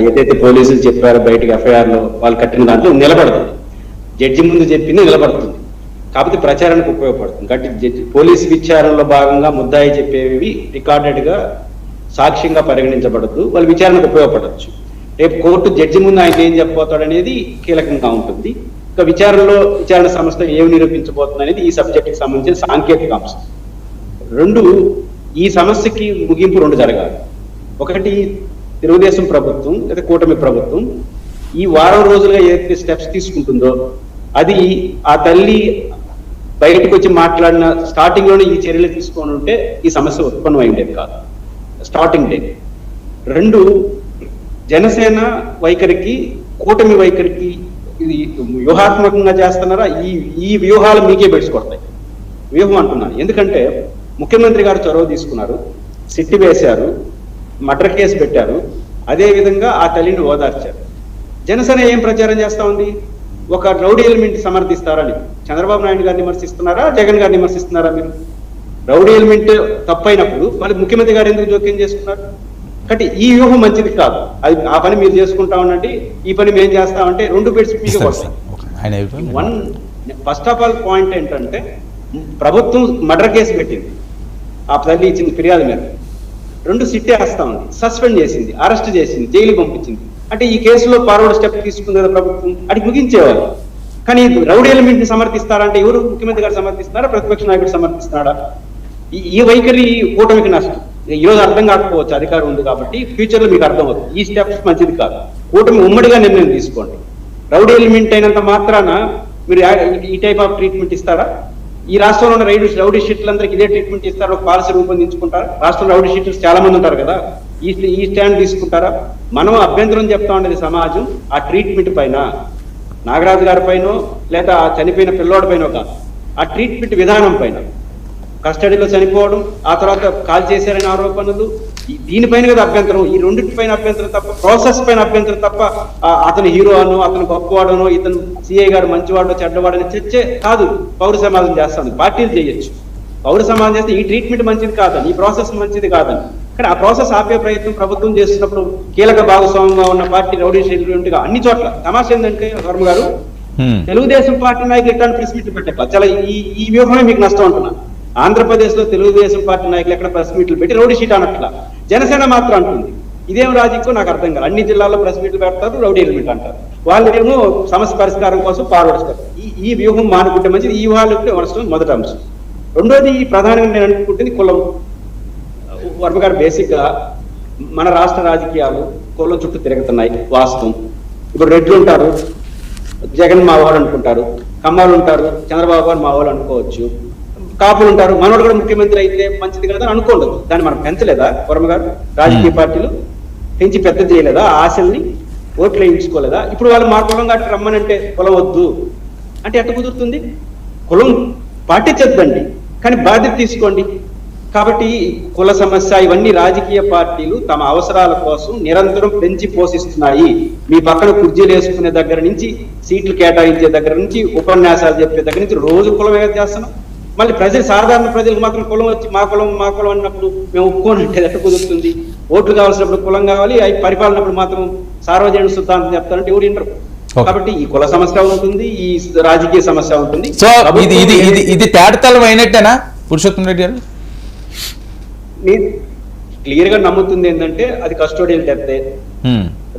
ఏదైతే పోలీసులు చెప్పారో బయటకు ఎఫ్ఐఆర్ లో వాళ్ళు కట్టిన దాంట్లో నిలబడుతుంది, జడ్జి ముందు చెప్పింది నిలబడుతుంది, కాకపోతే ప్రచారానికి ఉపయోగపడుతుంది. కాబట్టి పోలీసు విచారణలో భాగంగా ముద్దాయి చెప్పేవి రికార్డెడ్ గా సాక్ష్యంగా పరిగణించబడద్దు, వాళ్ళు విచారణకు ఉపయోగపడవచ్చు. రేపు కోర్టు జడ్జి ముందు ఆయన ఏం చెప్పబోతాడు అనేది కీలకంగా ఉంటుంది. ఇంకా విచారణ సంస్థ ఏమి నిరూపించబోతుంది అనేది ఈ సబ్జెక్ట్ కి సంబంధించిన సాంకేతిక అంశం. రెండు, ఈ సమస్యకి ముగింపు రెండు జరగాలి. ఒకటి, తెలుగుదేశం ప్రభుత్వం లేదా కూటమి ప్రభుత్వం ఈ వారం రోజులుగా ఏదైతే స్టెప్స్ తీసుకుంటుందో అది ఆ తల్లి బయటకు వచ్చి మాట్లాడిన స్టార్టింగ్ లోనే ఈ చర్యలు తీసుకొని ఉంటే ఈ సమస్య ఉత్పన్నం అయిండేది కాదు స్టార్టింగ్ డే. రెండు, జనసేన వైఖరికి కూటమి వైఖరికి ఇది వ్యూహాత్మకంగా చేస్తున్నారా? ఈ వ్యూహాలు మీకే పెట్టుకొడతాయి. వ్యూహం అంటున్నాను ఎందుకంటే ముఖ్యమంత్రి గారు చొరవ తీసుకున్నారు, సిట్టి వేశారు, మర్డర్ కేసు పెట్టారు, అదే విధంగా ఆ తల్లిని ఓదార్చారు. జనసేన ఏం ప్రచారం చేస్తా ఉంది? ఒక రౌడీ ఎలిమెంట్ సమర్థిస్తారని చంద్రబాబు నాయుడు గారిని విమర్శిస్తున్నారా, జగన్ గారిని విమర్శిస్తున్నారా? మీరు రౌడీ ఎలిమెంట్ తప్పైనప్పుడు మళ్ళీ ముఖ్యమంత్రి గారు ఎందుకు జోక్యం చేసుకున్నారు? కాబట్టి ఈ వ్యూహం మంచిది కాదు. అది ఆ పని మీరు చేసుకుంటా ఉండండి, ఈ పని మేము చేస్తామంటే రెండు బిడ్స్ మీకు వస్తాయి. One, first of all point ఏంటంటే ప్రభుత్వం మర్డర్ కేసు పెట్టింది ఆ తల్లి ఇచ్చిన ఫిర్యాదు మీద. రెండు, సిట్టే వేస్తా ఉంది, సస్పెండ్ చేసింది, అరెస్ట్ చేసింది, జైలు పంపించింది. అంటే ఈ కేసులో ఫార్వర్డ్ స్టెప్ తీసుకుంది కదా ప్రభుత్వం, అది ముగించేవారు. కానీ రౌడీ ఎలిమెంట్ ని సమర్థిస్తారంటే ఎవరు? ముఖ్యమంత్రి గారు సమర్థిస్తున్నారా, ప్రతిపక్ష నాయకుడు సమర్థిస్తున్నాడా? ఈ వైఖరి కూటమికి నష్టం. ఈ రోజు అర్థం కాకపోవచ్చు, అధికారం ఉంది కాబట్టి ఫ్యూచర్ లో మీకు అర్థం అవుతుంది. ఈ స్టెప్స్ మంచిది కాదు. కూటమి ఉమ్మడిగా నిర్ణయం తీసుకోండి. రౌడీ ఎలిమెంట్ అయినంత మాత్రాన మీరు ఈ టైప్ ఆఫ్ ట్రీట్మెంట్ ఇస్తారా? ఈ రాష్ట్రంలో ఉన్న రౌడీ షీట్లందరికీ ఇదే ట్రీట్మెంట్ ఇస్తారా? ఒక పాలసీ రూపొందించుకుంటారా? రాష్ట్రంలో రౌడీ షీట్లు చాలా మంది ఉంటారు కదా, ఈ స్టాండ్ తీసుకుంటారా? మనం అభ్యంతరం చెప్తా ఉండేది సమాజం ఆ ట్రీట్మెంట్ పైన, నాగరాజు గారి పైన లేదా చనిపోయిన పిల్లోడి పైన కాదు, ఆ ట్రీట్మెంట్ విధానం పైన. కస్టడీలో చనిపోవడం, ఆ తర్వాత కాల్ చేశారనే ఆరోపణలు, దీనిపైన కదా అభ్యంతరం. ఈ రెండింటి పైన అభ్యంతరం తప్ప, ప్రాసెస్ పైన అభ్యంతరం తప్ప అతను హీరో అనో, అతను గొప్పవాడనో, ఇతను సిఐ గారు మంచివాడో చెడ్డవాడని చర్చే కాదు పౌర సమాజం చేస్తాను. పార్టీలు చేయొచ్చు, పౌర సమాజం చేస్తే ఈ ట్రీట్మెంట్ మంచిది కాదని, ఈ ప్రాసెస్ మంచిది కాదని. కానీ ఆ ప్రాసెస్ ఆపే ప్రయత్నం ప్రభుత్వం చేస్తున్నప్పుడు కీలక భాగస్వామ్యంగా ఉన్న పార్టీ రౌడీ షీట్లుగా అన్ని చోట్ల. తమాషా ఏంటంటే వర్మ గారు, తెలుగుదేశం పార్టీ నాయకులు ఎక్కడ ప్రెస్ మీట్లు పెట్టారు? చాలా ఈ వ్యూహమే మీకు నష్టం అంటున్నా. ఆంధ్రప్రదేశ్ లో తెలుగుదేశం పార్టీ నాయకులు ఎక్కడ ప్రెస్ మీట్లు పెట్టి రౌడీ షీట్ అనట్లా, జనసేన మాత్రం అంటుంది. ఇదేం రాజకీయం నాకు అర్థం కాదు. అన్ని జిల్లాల్లో ప్రెస్ మీట్లు పెడతారు, రౌడీ ఎలిమెంట్ అంటారు. వాళ్ళేమో సమస్య పరిష్కారం కోసం ఫార్వర్డ్. ఈ వ్యూహం మానుకుంటే మంచిది. ఈ వ్యూహాలు వరసం మొదటి అంశం. రెండోది, ప్రధానంగా నేను అనుకుంటుంది కులం. వర్మ గారు, బేసిక్ గా మన రాష్ట్ర రాజకీయాలు కులం చుట్టూ తిరుగుతున్నాయి, వాస్తవం. ఇప్పుడు రెడ్లు ఉంటారు, జగన్ మావాడు అనుకుంటారు, కమ్మాలు ఉంటారు, చంద్రబాబు గారు మావాళ్ళు అనుకోవచ్చు, కాపులు ఉంటారు, మనోడు కూడా ముఖ్యమంత్రి అయితే మంచిది కదా అని అనుకోండి. దాన్ని మనం పెంచలేదా వర్మ గారు? రాజకీయ పార్టీలు పెంచి పెద్ద చేయలేదా? ఆశల్ని ఓట్లు వేయించుకోలేదా? ఇప్పుడు వాళ్ళు మా కులం కాబట్టి రమ్మనంటే కులం వద్దు అంటే ఎట్ట కుదురుతుంది? కులం పాటించద్దండి, కానీ బాధ్యత తీసుకోండి. కాబట్టి కుల సమస్య ఇవన్నీ రాజకీయ పార్టీలు తమ అవసరాల కోసం నిరంతరం పెంచి పోషిస్తున్నాయి. మీ పక్కన కుర్చీలు వేసుకునే దగ్గర నుంచి, సీట్లు కేటాయించే దగ్గర నుంచి, ఉపన్యాసాలు చెప్పే దగ్గర నుంచి రోజు కులం చేస్తున్నాం. మళ్ళీ ప్రజలు, సాధారణ ప్రజలకు మాత్రం కులం వచ్చి మా కులం అన్నప్పుడు మేము ఒప్పుకోనంటే ఎట్ట కుదురుతుంది? ఓట్లు కావాల్సినప్పుడు కులం కావాలి, అవి పరిపాలనప్పుడు మాత్రం సార్వజనిక సిద్ధాంతం చెప్తారంటే ఎవరు వినరు. కాబట్టి ఈ కుల సమస్య ఉంటుంది, ఈ రాజకీయ సమస్య ఉంటుంది. సో ఇది తేటతలం అయినట్టేనా పురుషోత్తం రెడ్డి గారు? క్లియర్ గా నమ్ముతుంది ఏంటంటే అది కస్టోడియల్ డెత్.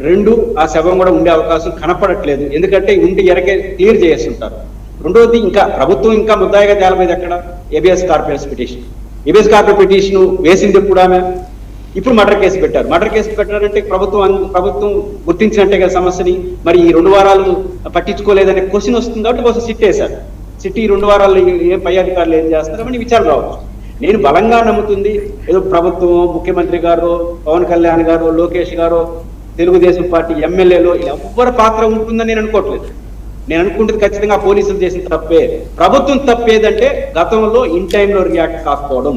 రెండు, ఆ శవం కూడా ఉండే అవకాశం కనపడట్లేదు, ఎందుకంటే ఉండి ఎరకే క్లియర్ చేస్తుంటారు. రెండోది, ఇంకా ప్రభుత్వం ఇంకా ముద్దాయిగా తేలలేదు ఎక్కడ? ABS corporate petition. ABS corporate petition వేసింది ఎప్పుడు ఆమె? ఇప్పుడు మర్డర్ కేసు పెట్టారు. మర్డర్ కేసు పెట్టారంటే ప్రభుత్వం గుర్తించినట్టే కదా సమస్యని. మరి ఈ 2 వారాలు పట్టించుకోలేదనే క్వశ్చన్ వస్తుంది కాబట్టి కోసం సిట్ వేశారు. సిట్ ఈ 2 వారాల్లో ఏ పై అధికారులు ఏం చేస్తారని విచారణ రావచ్చు. నేను బలంగా నమ్ముతుంది ఏదో ప్రభుత్వం, ముఖ్యమంత్రి గారు, పవన్ కళ్యాణ్ గారు, లోకేష్ గారు, తెలుగుదేశం పార్టీ ఎమ్మెల్యేలు ఎవ్వరి పాత్ర ఉంటుందని నేను అనుకోవట్లేదు. నేను అనుకుంటుంది ఖచ్చితంగా పోలీసులు చేసిన తప్పే. ప్రభుత్వం తప్పేదంటే గతంలో ఇన్ టైంలో రియాక్ట్ కాకపోవడం,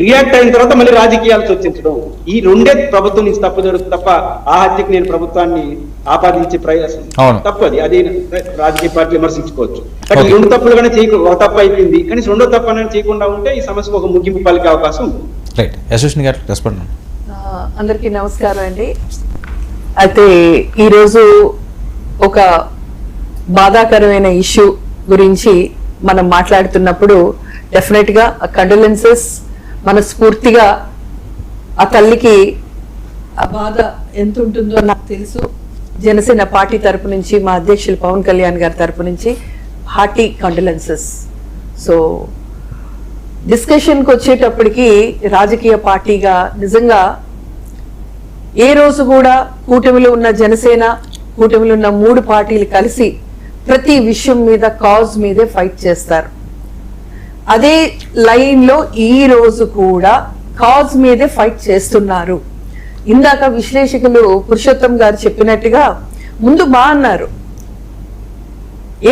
రియాక్ట్ అయిన తర్వాత మళ్ళీ రాజకీయాలు చర్చించడం, ఈ రెండే ప్రభుత్వం నుంచి తప్పు జరుగుతుంది తప్ప ఆ హత్యకు నేను ప్రభుత్వాన్ని ఆపాదించే ప్రయాసం తప్పది. అది రాజకీయ పార్టీలు విమర్శించుకోవచ్చు. కానీ ఈ 2 తప్పులుగానే ఒక తప్పు అయిపోయింది, కానీ 2వ తప్పు అనేది చేయకుండా ఉంటే ఈ సమస్యకు ఒక ముగింపు పలికే అవకాశం ఉంది. అందరికీ నమస్కారం అండి. అయితే ఈరోజు ఒక బాధాకరమైన ఇష్యూ గురించి మనం మాట్లాడుతున్నప్పుడు డెఫినెట్ గా కండోలెన్సెస్ మనస్ఫూర్తిగా ఆ తల్లికి ఆ బాధ ఎంత ఉంటుందో నాకు తెలుసు. జనసేన పార్టీ తరపు నుంచి మా అధ్యక్షులు పవన్ కళ్యాణ్ గారి తరపు నుంచి హార్టీ కండోలెన్సెస్. సో డిస్కషన్కి వచ్చేటప్పటికి రాజకీయ పార్టీగా నిజంగా ఏ రోజు కూడా కూటమిలో ఉన్న జనసేన, కూటమిలో ఉన్న 3 పార్టీలు కలిసి ప్రతి విషయం మీద కాజ్ మీదే ఫైట్ చేస్తారు. అదే లైన్ లో ఈ రోజు కూడా కాజ్ మీదే ఫైట్ చేస్తున్నారు. ఇందాక విశ్లేషకులు పురుషోత్తం గారు చెప్పినట్టుగా ముందు అన్నారు.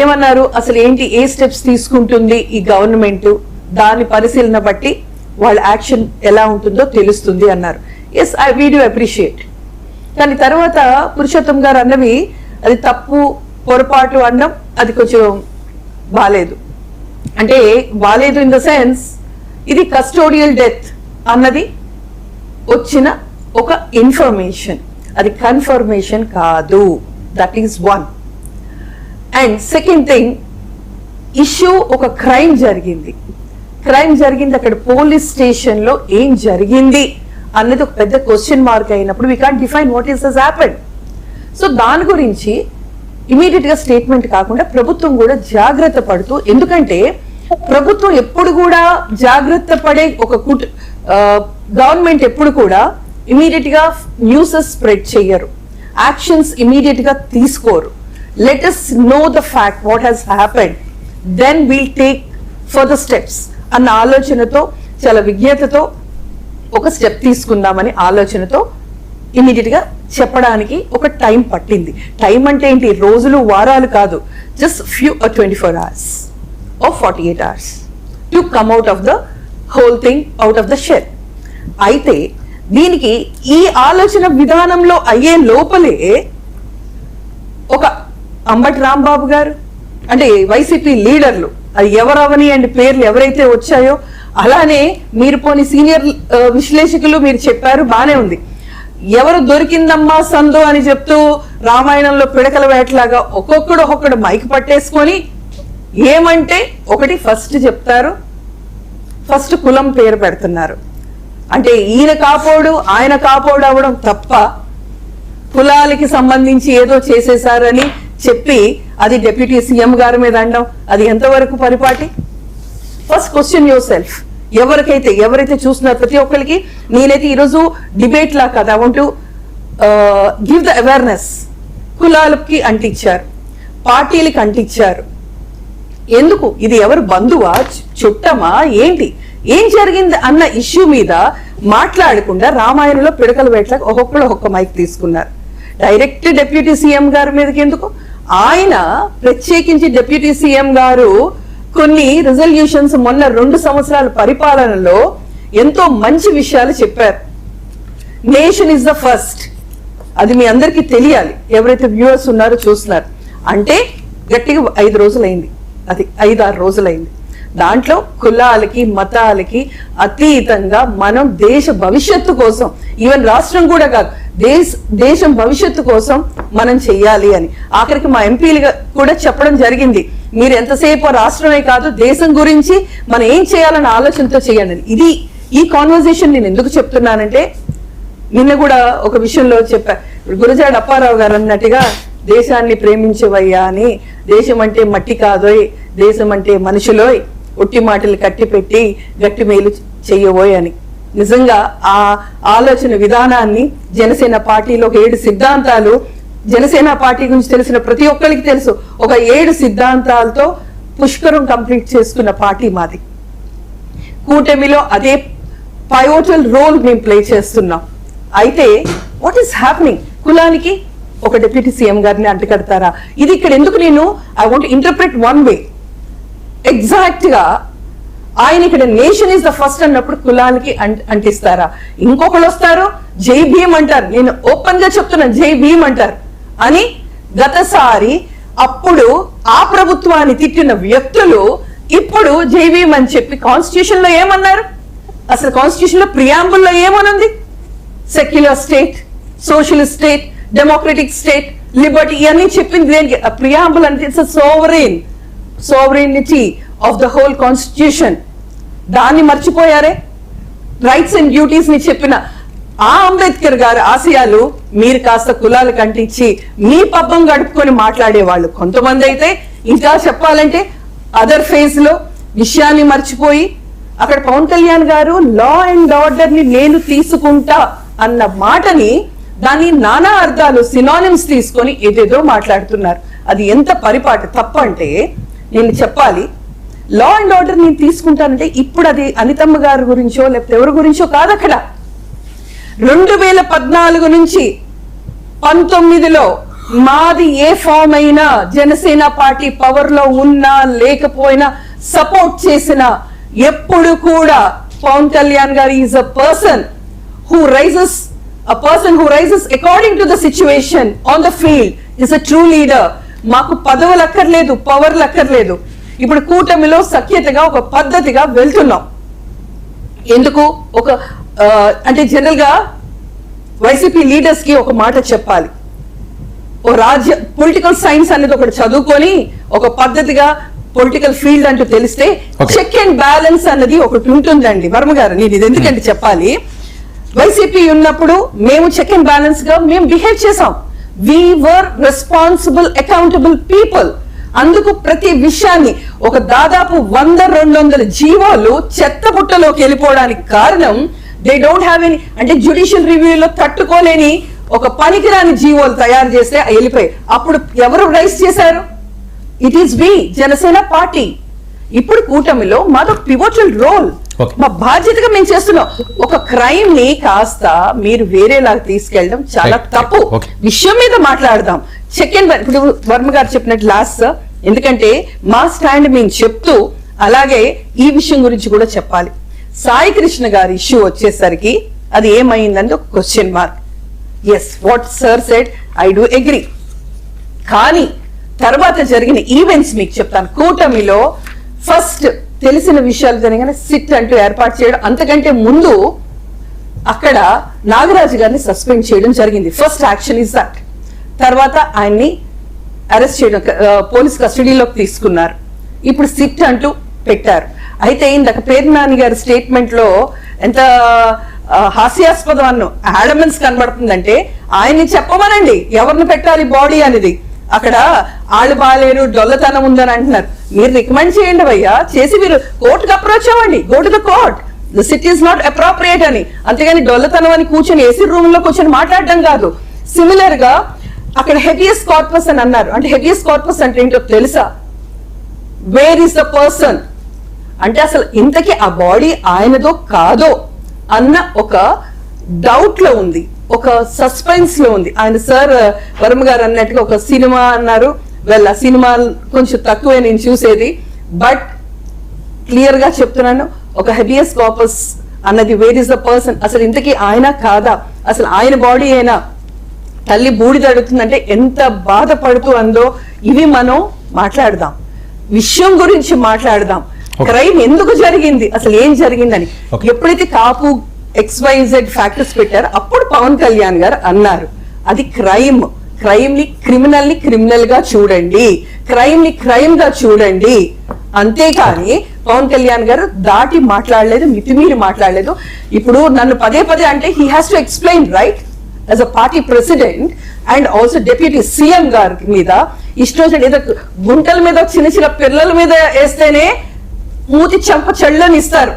ఏమన్నారు? అసలు ఏంటి, ఏ స్టెప్స్ తీసుకుంటుంది ఈ గవర్నమెంట్, దాని పరిశీలన బట్టి వాళ్ళ యాక్షన్ ఎలా ఉంటుందో తెలుస్తుంది అన్నారు. Yes, we do appreciate. కానీ తర్వాత పురుషోత్తం గారు అన్నవి అది తప్పు, పొరపాటు అన్నం, అది కొంచెం బాలేదు. అంటే బాలేదు ఇన్ ద సెన్స్ ఇది కస్టోడియల్ డెత్ అన్నది వచ్చిన ఒక ఇన్ఫర్మేషన్, అది కన్ఫర్మేషన్ కాదు. That is one. And second thing, issue ఒక క్రైమ్ జరిగింది. అక్కడ పోలీస్ స్టేషన్ లో ఏం జరిగింది అన్నది ఒక పెద్ద క్వశ్చన్ మార్క్ అయినప్పుడు we can't define what is has happened. So దాని గురించి ఇమీడియట్ గా స్టేట్మెంట్ కాకుండా ప్రభుత్వం కూడా జాగ్రత్త పడుతూ, ఎందుకంటే ప్రభుత్వం ఎప్పుడు కూడా జాగ్రత్త పడే ఒక గవర్నమెంట్ ఎప్పుడు కూడా ఇమీడియట్ గా న్యూసెస్ స్ప్రెడ్ చెయ్యరు, యాక్షన్స్ ఇమీడియట్ గా తీసుకోరు. Let us know the fact what has happened, then we'll take further steps అన్న ఆలోచనతో, చాలా విజ్ఞతతో ఒక స్టెప్ తీసుకుందామని ఆలోచనతో ఇమీడియట్ గా చెప్పడానికి ఒక టైం పట్టింది. టైం అంటే ఏంటి, రోజులు వారాలు కాదు, just few 24 hours or 48 hours to come out of the whole thing, out of the shell. అయితే దీనికి ఈ ఆలోచన విధానంలో అయ్యే లోపలే ఒక అంబటి రాంబాబు గారు, అంటే వైసీపీ లీడర్లు, అది ఎవరవని అండ్ పేర్లు ఎవరైతే వచ్చాయో, అలానే మీరు పోని సీనియర్ విశ్లేషకులు మీరు చెప్పారు, బానే ఉంది. ఎవరు దొరికిందమ్మా సందో అని చెప్తూ రామాయణంలో పిడకల వేటలాగా ఒక్కొక్కడు మైక్ పట్టేసుకొని ఏమంటే ఒకటి ఫస్ట్ చెప్తారు, ఫస్ట్ కులం పేరు పెడుతున్నారు. అంటే ఈయన కాపోడు ఆయన కాపోడు అవడం తప్ప కులాలకి సంబంధించి ఏదో చేసేసారని చెప్పి అది డిప్యూటీ సీఎం గారి మీద అనడం, అది ఎంతవరకు పరిపాటి? First question your self. ఎవరైతే చూస్తున్నారు ప్రతి ఒక్కరికి, నేనైతే ఈరోజు డిబేట్ లా కదా, I want to give the awareness. కులాలకి అంటించారు, పార్టీలకి అంటించారు. ఎందుకు? ఇది ఎవరు బంధువా, చుట్టమా, ఏంటి, ఏం జరిగింది అన్న ఇష్యూ మీద మాట్లాడకుండా రామాయణంలో పిడకల వేట్లకు ఒక్కొక్క మైక్ తీసుకున్నారు. డైరెక్ట్ డిప్యూటీ సీఎం గారి మీదకి ఎందుకు? ఆయన ప్రత్యేకించి డిప్యూటీ సీఎం గారు కొన్ని రిజల్యూషన్స్ మొన్న 2 సంవత్సరాల పరిపాలనలో ఎంతో మంచి విషయాలు చెప్పారు. నేషన్ ఇస్ ద ఫస్ట్, అది మీ అందరికీ తెలియాలి, ఎవరైతే వ్యూవర్స్ ఉన్నారో చూస్తున్నారు. అంటే గట్టిగా 5 రోజులైంది, అది 5-6 రోజులైంది. దాంట్లో కులాలకి మతాలకి అతీతంగా మనం దేశ భవిష్యత్తు కోసం, ఈవెన్ రాష్ట్రం కూడా కాదు, దేశం భవిష్యత్తు కోసం మనం చెయ్యాలి అని ఆఖరికి మా ఎంపీలుగా కూడా చెప్పడం జరిగింది. మీరు ఎంతసేపు రాష్ట్రమే కాదు దేశం గురించి మనం ఏం చేయాలన్న ఆలోచనతో చేయండి. ఇది ఈ కాన్వర్జేషన్ నేను ఎందుకు చెప్తున్నానంటే, నిన్న కూడా ఒక విషయంలో చెప్పా, గురజాడ అప్పారావు గారు అన్నట్టుగా దేశాన్ని ప్రేమించవయ్యా అని, దేశం అంటే మట్టి కాదోయ్, దేశం అంటే మనుషులోయ్, ఒట్టి మాటలు కట్టి పెట్టి గట్టి మేలు చెయ్యబోయ్ అని. నిజంగా ఆ ఆలోచన విధానాన్ని జనసేన పార్టీలో 7 సిద్ధాంతాలు, జనసేన పార్టీ గురించి తెలిసిన ప్రతి ఒక్కరికి తెలుసు, ఒక 7 సిద్ధాంతాలతో పుష్కరం కంప్లీట్ చేసుకున్న పార్టీ మాది. కూటమిలో అదే పైవోటల్ రోల్ మేము ప్లే చేస్తున్నాం. అయితే వాట్ ఈస్ హ్యాపెనింగ్? కులానికి ఒక డిప్యూటీ సీఎం గారిని అంటకడతారా? ఇది ఇక్కడ ఎందుకు నేను I want interpret one way. Exact గా ఆయన ఇక్కడ నేషన్ ఇస్ ద ఫస్ట్ అన్నప్పుడు కులానికి అంటిస్తారా? ఇంకొకళ్ళు వస్తారు జై భీమ్ అంటారు, నేను ఓపెన్ గా చెప్తున్నాను జై భీమ్ అంటారు అని. గతసారి అప్పుడు ఆ ప్రభుత్వాన్ని తిట్టిన వ్యక్తులు ఇప్పుడు జై భీమ్ అని చెప్పి కాన్స్టిట్యూషన్ లో ఏమన్నారు? అసలు కాన్స్టిట్యూషన్ లో ప్రియాంబుల్ లో ఏమనుంది? Secular state, socialist state, democratic state, liberty, ఇవన్నీ చెప్పింది దేనికి? ప్రియాంబుల్ అంటే it's sovereignty of the whole constitution. దాన్ని మర్చిపోయారే. రైట్స్ అండ్ డ్యూటీస్ ని చెప్పిన ఆ అంబేద్కర్ గారి ఆశయాలు మీరు కాస్త కులాలు కంటించి మీ పబ్బం గడుపుకొని మాట్లాడేవాళ్ళు కొంతమంది అయితే, ఇంకా చెప్పాలంటే అదర్ ఫేజ్ లో విషయాన్ని మర్చిపోయి అక్కడ పవన్ కళ్యాణ్ గారు లా అండ్ ఆర్డర్ ని నేను తీసుకుంటా అన్న మాటని దాని నానా అర్థాలు సినానిమ్స్ తీసుకొని ఏదేదో మాట్లాడుతున్నారు. అది ఎంత పరిపాటి తప్పంటే నేను చెప్పాలి, లా అండ్ ఆర్డర్ నేను తీసుకుంటానంటే ఇప్పుడు అది అనితమ్మ గారి గురించో లేకపోతే ఎవరి గురించో కాదు. అక్కడ 2014 నుంచి 19లో మాది ఏ ఫామ్ అయినా జనసేన పార్టీ పవర్ లో ఉన్నా లేకపోయినా సపోర్ట్ చేసిన ఎప్పుడు కూడా పవన్ కళ్యాణ్ గారు is a person who rises according to the situation on the field, is a true leader. మాకు పదవులు అక్కర్లేదు, పవర్లు అక్కర్లేదు. ఇప్పుడు కూటమిలో సఖ్యతగా ఒక పద్ధతిగా వెళ్తున్నాం. ఎందుకు అంటే జనరల్ గా వైసీపీ లీడర్స్ కి ఒక మాట చెప్పాలి. ఓ పొలిటికల్ సైన్స్ అనేది ఒకటి చదువుకొని ఒక పద్ధతిగా పొలిటికల్ ఫీల్డ్ అంటూ తెలిస్తే చెక్ అండ్ బ్యాలెన్స్ అన్నది ఒకటి ఉంటుందండి. వర్మ గారు, నేను ఇది ఎందుకంటే చెప్పాలి, వైసీపీ ఉన్నప్పుడు మేము చెక్ అండ్ బ్యాలెన్స్ గా మేము బిహేవ్ చేసాం. We were responsible accountable people. అందుకు ప్రతి విషయాన్ని ఒక దాదాపు 100-200 జీవోలు చెత్త పుట్టలోకి వెళ్ళిపోవడానికి కారణం దే డోంట్ హ్యావ్ ఎనీ, అంటే జ్యుడిషియల్ రివ్యూలో తట్టుకోలేని ఒక పనికిరాని జీవోలు తయారు చేస్తే వెళ్ళిపోయి అప్పుడు ఎవరు రైస్ చేశారు? It is we Janasena party. ఇప్పుడు కూటమిలో మాతో పివోటల్ రోల్, మా బాధ్యతగా మేము చేస్తున్నాం. ఒక క్రైమ్ ని కాస్త మీరు వేరేలాగా తీసుకెళ్ళడం చాలా తప్పు. విషయం మీద మాట్లాడదాం. చెక్ అండ్ ఇప్పుడు వర్మ గారు చెప్పినట్టు లాస్ట్, ఎందుకంటే మా స్టాండ్ మేము చెప్తూ అలాగే ఈ విషయం గురించి కూడా చెప్పాలి. సాయి కృష్ణ గారి ఇష్యూ వచ్చేసరికి అది ఏమైందని ఒక question mark. Yes, what sir said I do agree. కానీ తర్వాత జరిగిన ఈవెంట్స్ మీకు చెప్తాను. కూటమిలో ఫస్ట్ తెలిసిన విషయాలు జరిగిన సిట్ అంటూ ఏర్పాటు చేయడం, అంతకంటే ముందు అక్కడ నాగరాజు గారిని సస్పెండ్ చేయడం జరిగింది. First action is that. తర్వాత ఆయన్ని అరెస్ట్ చేయడం, పోలీస్ కస్టడీలోకి తీసుకున్నారు. ఇప్పుడు సిట్ అంటూ పెట్టారు. అయితే ఇందాక పేర్నాని గారి స్టేట్మెంట్ లో ఎంత హాస్యాస్పదం అన్న ఆడమెన్స్ కనబడుతుందంటే, ఆయన్ని చెప్పమనండి ఎవరిని పెట్టాలి బాడీ అనేది. అక్కడ ఆళ్ళు బాలేరు, డొల్లతనం ఉందని అంటున్నారు. మీరు రికమెండ్ చేయండి భయ్యా, చేసి మీరు కోర్టుకు అప్రోచ్ అవ్వండి. Go to the court, the SIT is not appropriate అని. అంతేగాని డొల్లతనం అని కూర్చొని ఏసీ రూమ్ లో కూర్చొని మాట్లాడడం కాదు. సిమిలర్ గా అక్కడ హెబియస్ కార్పస్ అని అన్నారు. అంటే హెబియస్ కార్పస్ అంటే ఏంటో తెలుసా? వేర్ ఈస్ ద పర్సన్ అంటే అసలు ఇంతకీ ఆ బాడీ ఆయనదో కాదో అన్న ఒక డౌట్ లో ఉంది, ఒక సస్పెన్స్ లో ఉంది. ఆయన సార్ వర్మ గారు అన్నట్టుగా ఒక సినిమా అన్నారు. ఆ సినిమా కొంచెం తక్కువే నేను చూసేది, బట్ క్లియర్ గా చెప్తున్నాను, ఒక హెబియస్ కార్పస్ అన్నది వేర్ ఇస్ ద పర్సన్, అసలు ఇంతకీ ఆయన కాదా, అసలు ఆయన బాడీ అయినా. తల్లి బూడిద అడుగుతుందంటే ఎంత బాధపడుతూ అందో ఇవి మనం మాట్లాడదాం. విషయం గురించి మాట్లాడదాం. క్రైమ్ ఎందుకు జరిగింది, అసలు ఏం జరిగిందని. ఎప్పుడైతే కాపు XYZ ఫ్యాక్టర్స్ పెట్టారో అప్పుడు పవన్ కళ్యాణ్ గారు అన్నారు అది క్రైమ్. క్రైమ్ ని క్రిమినల్ గా చూడండి, క్రైమ్ ని క్రైమ్ గా చూడండి. అంతేకాని పవన్ కళ్యాణ్ గారు దాటి మాట్లాడలేదు, మితిమీరి మాట్లాడలేదు. ఇప్పుడు నన్ను పదే అంటే he has to explain right as a party president and also deputy CM గారి మీద ఇష్టం ఏదో గుంటల మీద చిన్న పిల్లల మీద వేస్తేనే మూతి చెంప చెళ్ళని ఇస్తారు.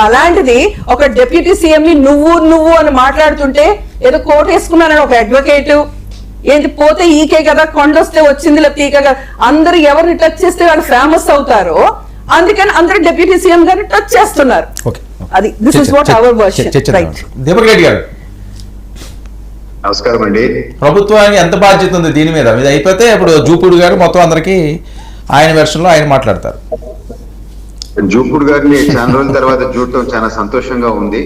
అలాంటిది ఒక డిప్యూటీ సీఎం ని నువ్వు అని మాట్లాడుతుంటే ఏదో కోట్ వేసుకున్నానని ఒక అడ్వకేట్ ఏంటి పోతే ఈకే కదా, కొండొస్తే వచ్చింది లేకపోతే ఈకే కదా, అందరు ఎవరిని టచ్ చేస్తే వాళ్ళు ఫేమస్ అవుతారో అందుకని అందరు డిప్యూటీ సీఎం గారిని టచ్ చేస్తున్నారు. అది this is what our version. Right. Deepak Reddy గారు నమస్కారం అండి. ప్రభుత్వానికి ఎంత బాధ్యత ఉంది దీని మీద? ఇది అయిపోతే ఇప్పుడు జూపూడి గారు మొత్తం అందరికి ఆయన వెర్షన్ లో ఆయన మాట్లాడతారు. జూపూడి గారిని చాలా రోజుల తర్వాత చూడటం చాలా సంతోషంగా ఉంది.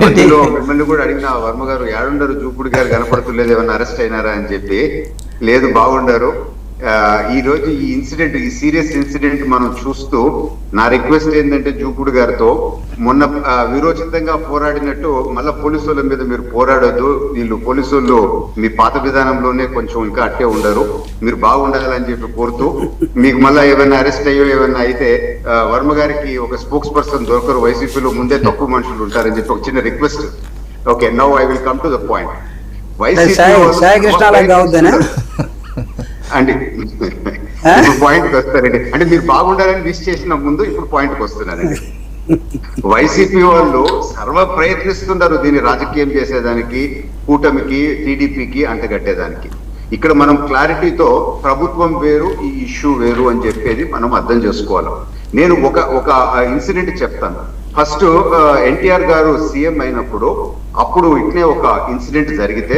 మధ్యలో మిమ్మల్ని కూడా అడిగిన వర్మ గారు ఏడుండరు, జూపూడి గారు కనపడుతులేదు, ఏమన్నా అరెస్ట్ అయినారా అని చెప్పి. లేదు బాగుండారు, ఈ రోజు ఈ ఇన్సిడెంట్, ఈ సీరియస్ ఇన్సిడెంట్ మనం చూస్తూ నా రిక్వెస్ట్ ఏంటంటే జూపుడు గారితో, మొన్న విరోచితంగా పోరాడినట్టు మళ్ళా పోలీసు వాళ్ళ మీద మీరు పోరాడొద్దు. వీళ్ళు పోలీసు వాళ్ళు మీ పాత విధానంలోనే కొంచెం ఇంకా అట్టే ఉండరు, మీరు బాగుండాలని చెప్పి కోరుతూ, మీకు మళ్ళీ ఏమైనా అరెస్ట్ అయ్యో ఏమైనా అయితే వర్మ గారికి ఒక స్పోక్స్ పర్సన్ దొరకరు, వైసీపీలో ముందే తక్కువ మనుషులు ఉంటారని చెప్పి ఒక చిన్న request. Okay, now I will come to the point. అండి ఇప్పుడు పాయింట్కి వస్తారండి, అంటే మీరు బాగుండాలని విష్ చేసిన ముందు ఇప్పుడు పాయింట్కి వస్తున్నారండి. వైసీపీ వాళ్ళు సర్వ ప్రయత్నిస్తున్నారు దీన్ని రాజకీయం చేసేదానికి, కూటమికి టీడీపీకి అంటగట్టేదానికి. ఇక్కడ మనం క్లారిటీతో ప్రభుత్వం వేరు, ఈ ఇష్యూ వేరు అని చెప్పేది మనం అర్థం చేసుకోవాలి. నేను ఒక ఇన్సిడెంట్ చెప్తాను. ఫస్ట్ ఎన్టీఆర్ గారు సీఎం అయినప్పుడు అప్పుడు ఇట్లే ఒక ఇన్సిడెంట్ జరిగితే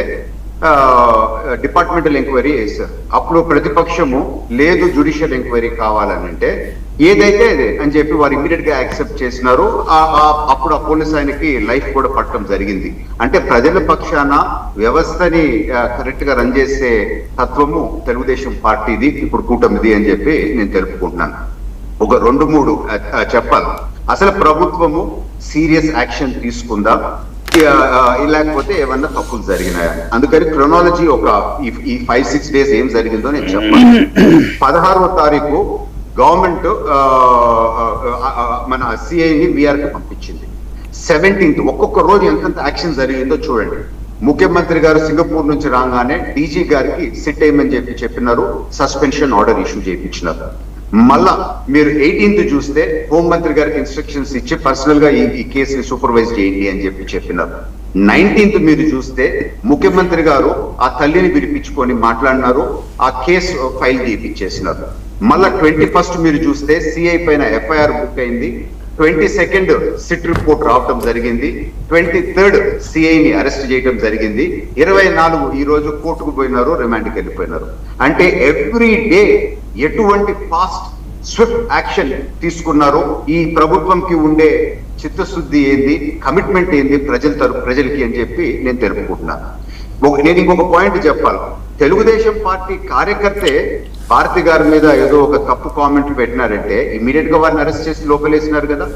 డిపార్ట్మెంటల్ ఎంక్వైరీ చేశారు. అప్పుడు ప్రతిపక్షము లేదు జ్యుడిషియల్ ఎంక్వైరీ కావాలని అంటే ఏదైతే అదే అని చెప్పి వారు ఇమీడియట్ గా యాక్సెప్ట్ చేసినారు. అప్పుడు ఆ పోలీస్ ఆయనకి లైఫ్ కూడా పట్టడం జరిగింది. అంటే ప్రజల పక్షాన వ్యవస్థని కరెక్ట్ గా రన్ చేసే తత్వము తెలుగుదేశం పార్టీది, ఇప్పుడు కూటమిది అని చెప్పి నేను తెలుపుకుంటున్నాను. ఒక 2-3 చెప్పాలి. అసలు ప్రభుత్వము సీరియస్ యాక్షన్ తీసుకుందా, లేకపోతే ఏమన్నా తప్పులు జరిగినాయా? అందుకని క్రొనాలజీ ఈ 5-6 డేస్ ఏం జరిగిందో నేను చెప్పాను. 16వ తారీఖు గవర్నమెంట్ మన సిఐని విఆర్కి పంపించింది. 17th ఒక్కొక్క రోజు ఎంతంత యాక్షన్ జరిగిందో చూడండి. ముఖ్యమంత్రి గారు సింగపూర్ నుంచి రాగానే డీజీ గారికి సిట్ అయ్యమని చెప్పినారు, సస్పెన్షన్ ఆర్డర్ ఇష్యూ చేయించినారు. మళ్ళా మీరు 18th చూస్తే హోంమంత్రి గారికి ఇన్స్ట్రక్షన్స్ ఇచ్చి పర్సనల్ గా ఈ కేసుని సూపర్వైజ్ చేయండి అని చెప్పినారు. 19th మీరు చూస్తే ముఖ్యమంత్రి గారు ఆ తల్లిని విడిపించుకొని మాట్లాడినారు, ఆ కేసు ఫైల్ చేయించేసినారు. మళ్ళా 21st మీరు చూస్తే సిఐ పైన ఎఫ్ఐఆర్ బుక్ అయింది. 22nd సిట్ రిపోర్ట్ రావటం జరిగింది. 23rd సిఐని అరెస్ట్ చేయడం జరిగింది. 24 ఈ రోజు కోర్టుకు పోయినారు, రిమాండ్కి వెళ్ళిపోయినారు. అంటే ఎవ్రీ డే ఎటువంటి ఫాస్ట్ స్విఫ్ట్ యాక్షన్ తీసుకున్నారు. ఈ ప్రభుత్వంకి ఉండే చిత్తశుద్ధి ఏంది, కమిట్మెంట్ ఏంది ప్రజలకి అని చెప్పి నేను తెలుపుకుంటున్నాను. నేను ఇంకొక పాయింట్ చెప్పాలి. తెలుగుదేశం పార్టీ కార్యకర్తే భారతి గారి మీద ఏదో ఒక తప్పు కామెంట్ పెట్టినారంటే ఇమీడియట్ గా వారిని అరెస్ట్ చేసి లోపలేసినారు కదా.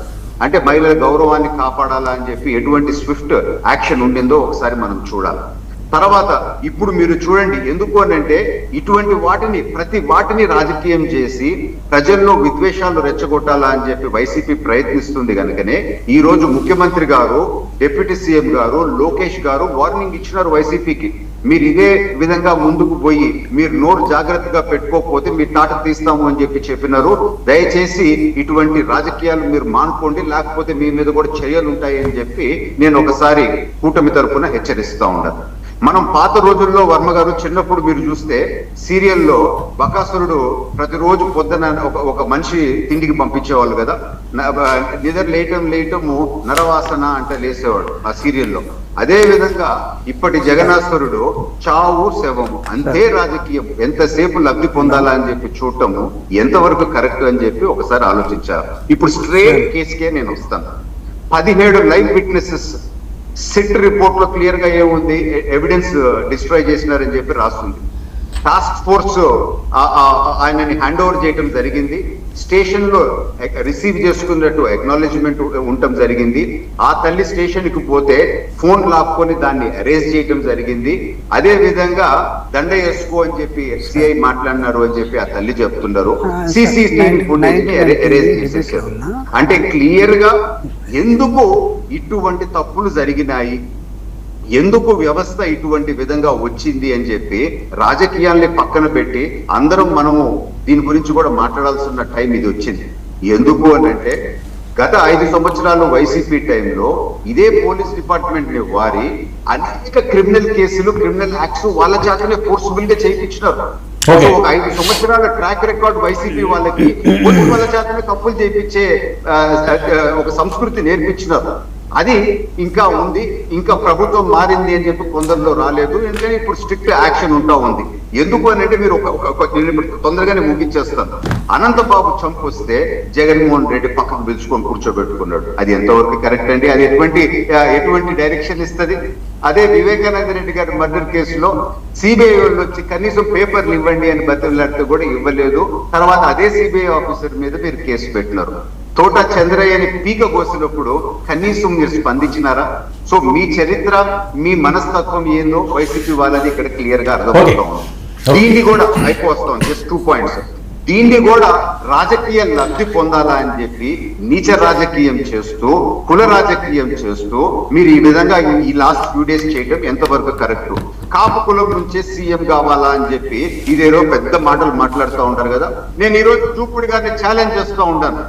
అంటే మహిళల గౌరవాన్ని కాపాడాలా అని చెప్పి ఎటువంటి స్విఫ్ట్ యాక్షన్ ఉండిందో ఒకసారి మనం చూడాలి. తర్వాత ఇప్పుడు మీరు చూడండి, ఎందుకు అనంటే ఇటువంటి ప్రతి వాటిని రాజకీయం చేసి ప్రజల్లో విద్వేషాలు రెచ్చగొట్టాలా అని చెప్పి వైసీపీ ప్రయత్నిస్తుంది కనుకనే ఈ రోజు ముఖ్యమంత్రి గారు, డిప్యూటీ సీఎం గారు, లోకేష్ గారు వార్నింగ్ ఇచ్చినారు వైసీపీకి. మీరు ఇదే విధంగా ముందుకు పోయి మీరు నోరు జాగ్రత్తగా పెట్టుకోకపోతే మీ తాట తీస్తాము అని చెప్పినారు. దయచేసి ఇటువంటి రాజకీయాలు మీరు మానుకోండి, లేకపోతే మీ మీద కూడా చర్యలు ఉంటాయి అని చెప్పి నేను ఒకసారి కూటమి తరఫున హెచ్చరిస్తా ఉన్నాను. మనం పాత రోజుల్లో వర్మ గారు చిన్నప్పుడు మీరు చూస్తే సీరియల్లో బకాసురుడు ప్రతిరోజు పొద్దున ఒక మనిషి తిండికి పంపించేవాళ్ళు కదా, నిద్ర లేయటము నరవాసన అంటే లేసేవాడు ఆ సీరియల్లో. అదే విధంగా ఇప్పటి జగన్నాసురుడు చావు శవము, అంతే రాజకీయం. ఎంతసేపు లబ్ధి పొందాలా అని చెప్పి చూడటము ఎంతవరకు కరెక్ట్ అని చెప్పి ఒకసారి ఆలోచించారు. ఇప్పుడు స్ట్రేట్ కేసుకే నేను వస్తాను. 17 లైవ్ విట్నెసెస్ సిట్ రిపోర్ట్ లో క్లియర్ గా ఏముంది, ఎవిడెన్స్ డిస్ట్రాయ్ చేసినారని చెప్పి రాస్తుంది. టాస్క్ ఫోర్స్ ఆయనని హ్యాండ్ ఓవర్ చేయటం జరిగింది. స్టేషన్ లో రిసీవ్ చేసుకున్నట్టు అక్నాలెడ్జ్మెంట్ ఉండటం జరిగింది. ఆ తల్లి స్టేషన్ కి పోతే ఫోన్ లాక్కొని దాన్ని అరెస్ట్ చేయటం జరిగింది. అదే విధంగా దండ వేసుకో అని చెప్పి సిఐ మాట్లాడినారు అని చెప్పి ఆ తల్లి చెప్తున్నారు. సిసిటీవీ ఫుటేజ్ ని అరెస్ట్ చేసేసారు. అంటే క్లియర్ గా ఎందుకు ఇటువంటి తప్పులు జరిగినాయి, ఎందుకు వ్యవస్థ ఇటువంటి విధంగా వచ్చింది అని చెప్పి రాజకీయాల్ని పక్కన పెట్టి అందరం మనము దీని గురించి కూడా మాట్లాడాల్సిన టైం ఇది వచ్చింది. ఎందుకు అని అంటే గత 5 సంవత్సరాలు వైసీపీ టైంలో ఇదే పోలీస్ డిపార్ట్మెంట్ ని వారి అనేక క్రిమినల్ కేసులు, క్రిమినల్ యాక్ట్స్ వాళ్ళ చేతనే ఫోర్స్ఫుల్ గా చేయించినారు. ఒక 5 సంవత్సరాల ట్రాక్ రికార్డ్ వైసీపీ వాళ్ళకి వాళ్ళ చేతనే తప్పులు చేయించే ఒక సంస్కృతి నేర్పించినారు. అది ఇంకా ఉంది. ఇంకా ప్రభుత్వం మారింది అని చెప్పి కొందరిలో రాలేదు. ఎందుకంటే ఇప్పుడు స్ట్రిక్ట్ యాక్షన్ ఉంటా ఉంది. ఎందుకు అని అంటే మీరు తొందరగానే ముగించేస్తాను. అనంతబాబు చంపు వస్తే జగన్మోహన్ రెడ్డి పక్కన పిలుచుకొని కూర్చోబెట్టుకున్నాడు. అది ఎంతవరకు కరెక్ట్ అండి? అది ఎటువంటి డైరెక్షన్ ఇస్తుంది? అదే వివేకానంద రెడ్డి గారి మర్డర్ కేసులో సిబిఐ వాళ్ళు వచ్చి కనీసం పేపర్లు ఇవ్వండి అని బతిలాడితే కూడా ఇవ్వలేదు. తర్వాత అదే సిబిఐ ఆఫీసర్ మీద మీరు కేసు పెట్టినారు. తోట చంద్రయ్యని పీక కోసినప్పుడు కనీసం మీరు స్పందించినారా? సో మీ చరిత్ర, మీ మనస్తత్వం ఏందో వైసీపీ వాళ్ళది ఇక్కడ క్లియర్ గా అర్థమవుతా ఉంది. దీన్ని కూడా అయిపోతాం. Just 2 points. దీన్ని కూడా రాజకీయ లబ్ధి పొందాలా అని చెప్పి నీచ రాజకీయం చేస్తూ, కుల రాజకీయం చేస్తూ మీరు ఈ విధంగా ఈ లాస్ట్ ఫ్యూ డేస్ చేయడం ఎంతవరకు కరెక్ట్? కాపు కులం నుంచే సీఎం కావాలా అని చెప్పి ఇదేదో పెద్ద మాటలు మాట్లాడుతూ ఉంటారు కదా. నేను ఈ రోజు చూపుడు గారిని ఛాలెంజ్ చేస్తూ ఉంటాను.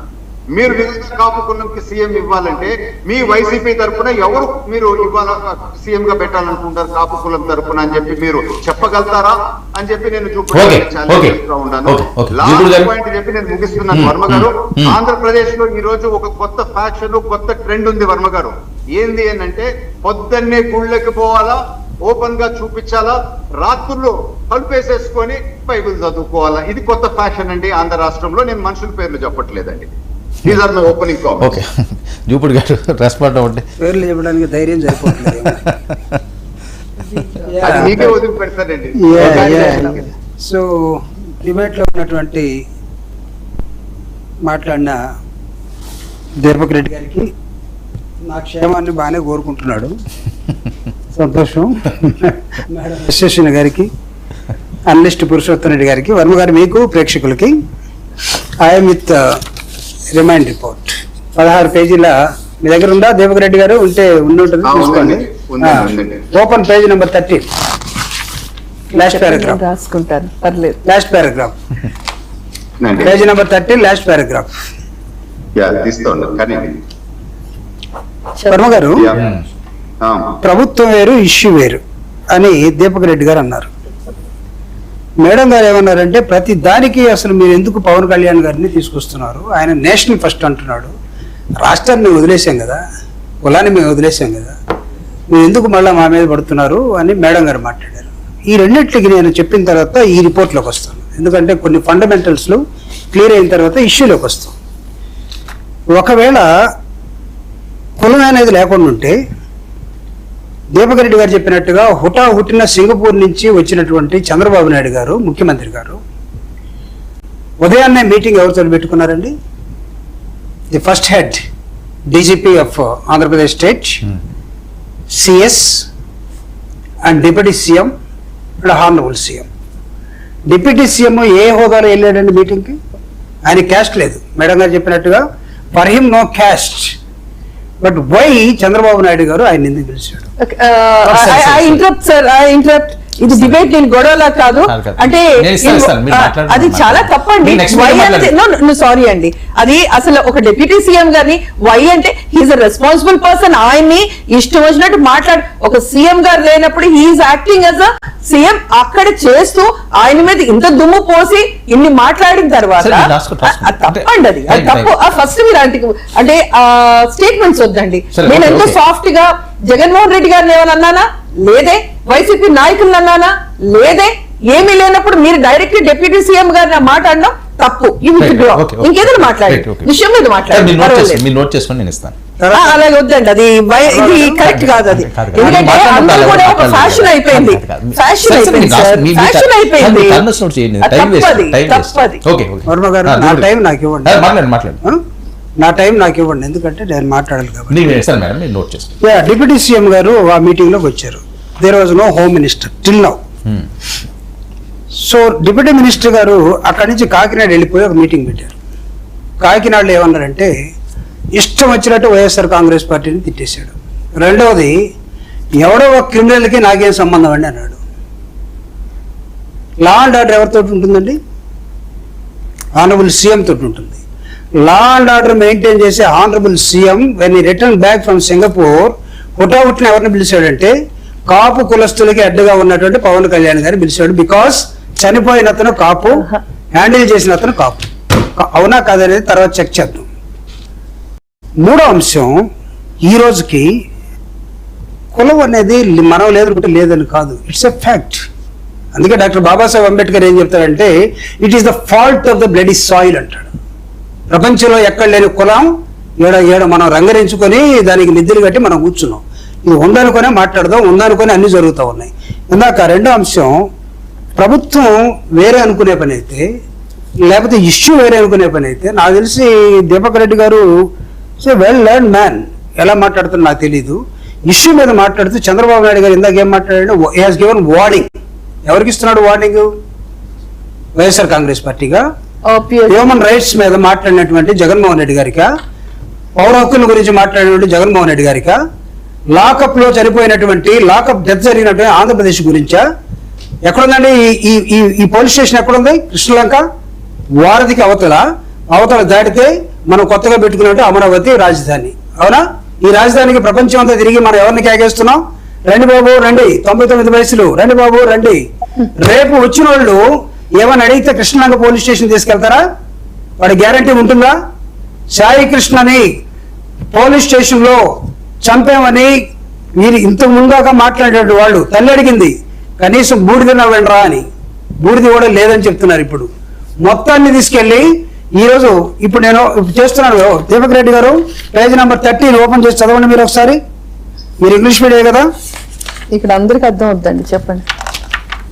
మీరు నిజంగా కాపు కులంకి సీఎం ఇవ్వాలంటే మీ వైసీపీ తరఫున ఎవరు మీరు ఇవ్వాల సీఎం గా పెట్టాలనుకుంటారు కాపు కులం తరఫున అని చెప్పి మీరు చెప్పగలుగుతారా అని చెప్పి నేను చూపుడు ఛాలెంజ్ చేస్తూ ఉన్నాను. లాస్ట్ పాయింట్ చెప్పి నేను ముగిస్తున్నాను. వర్మ గారు, ఆంధ్రప్రదేశ్ లో ఈ రోజు ఒక కొత్త ఫ్యాషన్, కొత్త ట్రెండ్ ఉంది వర్మ గారు. ఏంది అంటే పొద్దున్నే గుళ్ళకి పోవాలా, ఓపెన్ గా చూపించాలా, రాత్రుల్లో కలుపేసేసుకొని బైబిల్ చదువుకోవాలా. ఇది కొత్త ఫ్యాషన్ అండి ఆంధ్ర రాష్ట్రంలో. నేను మనుషుల పేర్లు చెప్పట్లేదండి. These are my opening comments. Okay, Jupudu గారు రెస్పాండ్ అవ్వండి. పేర్లు చెప్పడానికి ధైర్యం సరిపోతుంది. అది మీకే వదిలి పెడతానండి. సో డిబేట్లో ఉన్నటువంటి మాట్లాడిన దీపక్ రెడ్డి గారికి నా క్షేమాన్ని బాగానే కోరుకుంటున్నాడు, సంతోషం. మేడం విశ్వేశ్వర గారికి, అనలిస్ట్ పురుషోత్తం రెడ్డి గారికి, వర్మ గారు, మీకు ప్రేక్షకులకి ఐఎమ్ విత్ రిమైండ్ రిపోర్ట్ 16 పేజీల మీ దగ్గర ఉందా దీపక్ రెడ్డి గారు? ఉంటే ఉంటుంది చూసుకోండి. Open page number 30, last paragraph రాసుకుంటాను, పర్లేదు. Last paragraph, page number 30, last paragraph. Varma గారు, ప్రభుత్వం వేరు, ఇష్యూ వేరు అని దీపక్ రెడ్డి గారు అన్నారు. మేడం గారు ఏమన్నారంటే ప్రతి దానికి అసలు మీరు ఎందుకు పవన్ కళ్యాణ్ గారిని తీసుకొస్తున్నారు? ఆయన నేషనల్ ఫస్ట్ అంటున్నాడు. రాష్ట్రాన్ని మేము వదిలేసాం కదా, కులాన్ని మేము వదిలేసాం కదా, మీరు ఎందుకు మళ్ళీ మా మీద పడుతున్నారు అని మేడం గారు మాట్లాడారు. ఈ రెండింటికి నేను చెప్పిన తర్వాత ఈ రిపోర్ట్లోకి వస్తాను. ఎందుకంటే కొన్ని ఫండమెంటల్స్లు క్లియర్ అయిన తర్వాత ఇష్యూలోకి వస్తాం. ఒకవేళ కులం అనేది లేకుండా ఉంటే దీపక్ రెడ్డి గారు చెప్పినట్టుగా హుటాహుటిన సింగపూర్ నుంచి వచ్చినటువంటి చంద్రబాబు నాయుడు గారు, ముఖ్యమంత్రి గారు, ఉదయాన్నే మీటింగ్ ఎవరితో పెట్టుకున్నారండి? The first head DGP of Andhra Pradesh state, CS and deputy CM and honourable CM. Deputy CM ఏ హోదాలో వెళ్ళాడండి మీటింగ్కి? ఆయన క్యాస్ట్ లేదు. మేడం గారు చెప్పినట్టుగా for him no caste. But why Chandrababu Naidu గారు ఆయన ఎందుకు పిలిచాడు? ఇది డిబేట్, నేను గొడవలా కాదు. అంటే అది చాలా తప్పండి. సారీ అండి, అది అసలు ఒక డిప్యూటీ సీఎం గారిని వై అంటే హీఈస్ అ రెస్పాన్సిబుల్ పర్సన్. ఆయన్ని ఇష్టం వచ్చినట్టు మాట్లాడు. ఒక సీఎం గారు లేనప్పుడు he is acting as a CM. అక్కడ చేస్తూ ఆయన మీద ఇంత దుమ్ము పోసి ఇన్ని మాట్లాడిన తర్వాత తప్పండి. అది తప్పు. ఫస్ట్ మీరు అంటే స్టేట్మెంట్స్ వద్దండి. నేను ఎంతో సాఫ్ట్ గా జగన్మోహన్ రెడ్డి గారిని ఏమని అన్నానా? లేదే. వైసీపీ నాయకులను అన్నానా? లేదే. ఏమీ లేనప్పుడు మీరు డైరెక్ట్ డిప్యూటీ సీఎం గారిని మాట్లాడడం తప్పు. ఇంకేదైనా మాట్లాడి విషయం మీద మాట్లాడండి, అలాగే వద్దండి. అది ఇది కరెక్ట్ కాదు. అది ఎందుకంటే అందరూ కూడా ఒక ఫ్యాషన్ అయిపోయింది. ఫ్యాషన్ అయిపోయింది సార్, ఫ్యాషన్ అయిపోయింది. తప్పది. వర్మ గారు, నా టైం నాకు ఇవ్వండి. నా టైం నాకు ఇవ్వండి, ఎందుకంటే నేను మాట్లాడాలి కాబట్టి. డిప్యూటీ సీఎం గారు ఆ మీటింగ్ లోకి వచ్చారు. There was no home minister till now. So deputy minister గారు అక్కడి నుంచి కాకినాడ వెళ్ళిపోయి ఒక మీటింగ్ పెట్టారు. కాకినాడలో ఏమన్నారంటే ఇష్టం వచ్చినట్టు వైఎస్ఆర్ కాంగ్రెస్ పార్టీని తిట్టేశాడు. రెండవది, ఎవడో ఒక క్రిమినల్కి నాకేం సంబంధం అండి అన్నాడు. లా అండ్ ఆర్డర్ ఎవరితో ఉంటుందండి? ఆనరబుల్ సీఎం తోటి ఉంటుంది. లా అండ్ ఆర్డర్ మెయింటైన్ చేసే ఆనరబుల్ సీఎం వెన్ ఈ రిటర్న్ బ్యాక్ ఫ్రమ్ సింగపూర్ హుటాహుటిన ఎవరిని పిలిచాడంటే కాపు కులస్తులకి అడ్డుగా ఉన్నటువంటి పవన్ కళ్యాణ్ గారిని పిలిచాడు. బికాస్ చనిపోయిన అతను కాపు, హ్యాండిల్ చేసిన అతను కాపు. అవునా కాదనేది తర్వాత చెక్ చేద్దాం. మూడో అంశం, ఈ రోజుకి కులం అనేది మనం లేదనుకుంటే లేదని కాదు, ఇట్స్ ఎ ఫ్యాక్ట్. అందుకే డాక్టర్ బాబాసాహెబ్ అంబేద్కర్ ఏం చెప్తాడంటే it is the fault of the bloody soil అంటాడు. ప్రపంచంలో ఎక్కడ లేని కులం ఏడ మనం రంగరించుకొని దానికి నిద్రలు కట్టి మనం కూర్చున్నాం. ఇది ఉందనుకునే మాట్లాడదాం, ఉందనుకునే అన్ని జరుగుతూ ఉన్నాయి. ఇందాక రెండో అంశం, ప్రభుత్వం వేరే అనుకునే పని అయితే, లేకపోతే ఇష్యూ వేరే అనుకునే పని అయితే, నాకు తెలిసి దీపక్ రెడ్డి గారు వెల్ లెర్న్ మ్యాన్, ఎలా మాట్లాడుతున్నా నాకు తెలీదు. ఇష్యూ మీద మాట్లాడుతూ చంద్రబాబు నాయుడు గారు ఇందాక ఏం మాట్లాడాడు, హీ హాస్ గివెన్ వార్నింగ్. ఎవరికి ఇస్తున్నాడు వార్నింగ్? వైఎస్ఆర్ కాంగ్రెస్ పార్టీగా, హ్యూమన్ రైట్స్ మీద మాట్లాడినటువంటి జగన్మోహన్ రెడ్డి గారికా, పౌర హక్కుల గురించి మాట్లాడినటువంటి జగన్మోహన్ రెడ్డి గారికా, లాకప్ లో చనిపోయినటువంటి లాకప్ డెత్ జరిగినటువంటి ఆంధ్రప్రదేశ్ గురించా? ఎక్కడుందండి ఈ పోలీస్ స్టేషన్? ఎక్కడుంది? కృష్ణలంక వారధికి అవతల దాటితే మనం కొత్తగా పెట్టుకున్నట్టు అమరావతి రాజధాని. అవునా? ఈ రాజధానికి ప్రపంచం అంతా తిరిగి మనం ఎవరిని కేకేస్తున్నాం? రండి బాబు రండి, 99 వయసులు, రండి బాబు రండి. రేపు వచ్చిన వాళ్ళు ఏమని అడిగితే కృష్ణలంక పోలీస్ స్టేషన్ తీసుకెళ్తారా? వాడి గ్యారంటీ ఉంటుందా? సాయి కృష్ణని పోలీస్ స్టేషన్ లో చంపామని మీరు ఇంతకు ముందాక మాట్లాడేటువంటి వాళ్ళు తల్లి అడిగింది, కనీసం బూడిదన వెళ్ళరా అని. బూడిది కూడా లేదని చెప్తున్నారు. ఇప్పుడు మొత్తాన్ని తీసుకెళ్లి ఈరోజు ఇప్పుడు నేను చేస్తున్నాను. దీపక్ రెడ్డి గారు పేజ్ నెంబర్ 13 ఓపెన్ చేసి చదవండి మీరు ఒకసారి. మీరు ఇంగ్లీష్ మీడియం కదా? ఇక్కడ అందరికి అర్థం అవుతుందండి, చెప్పండి.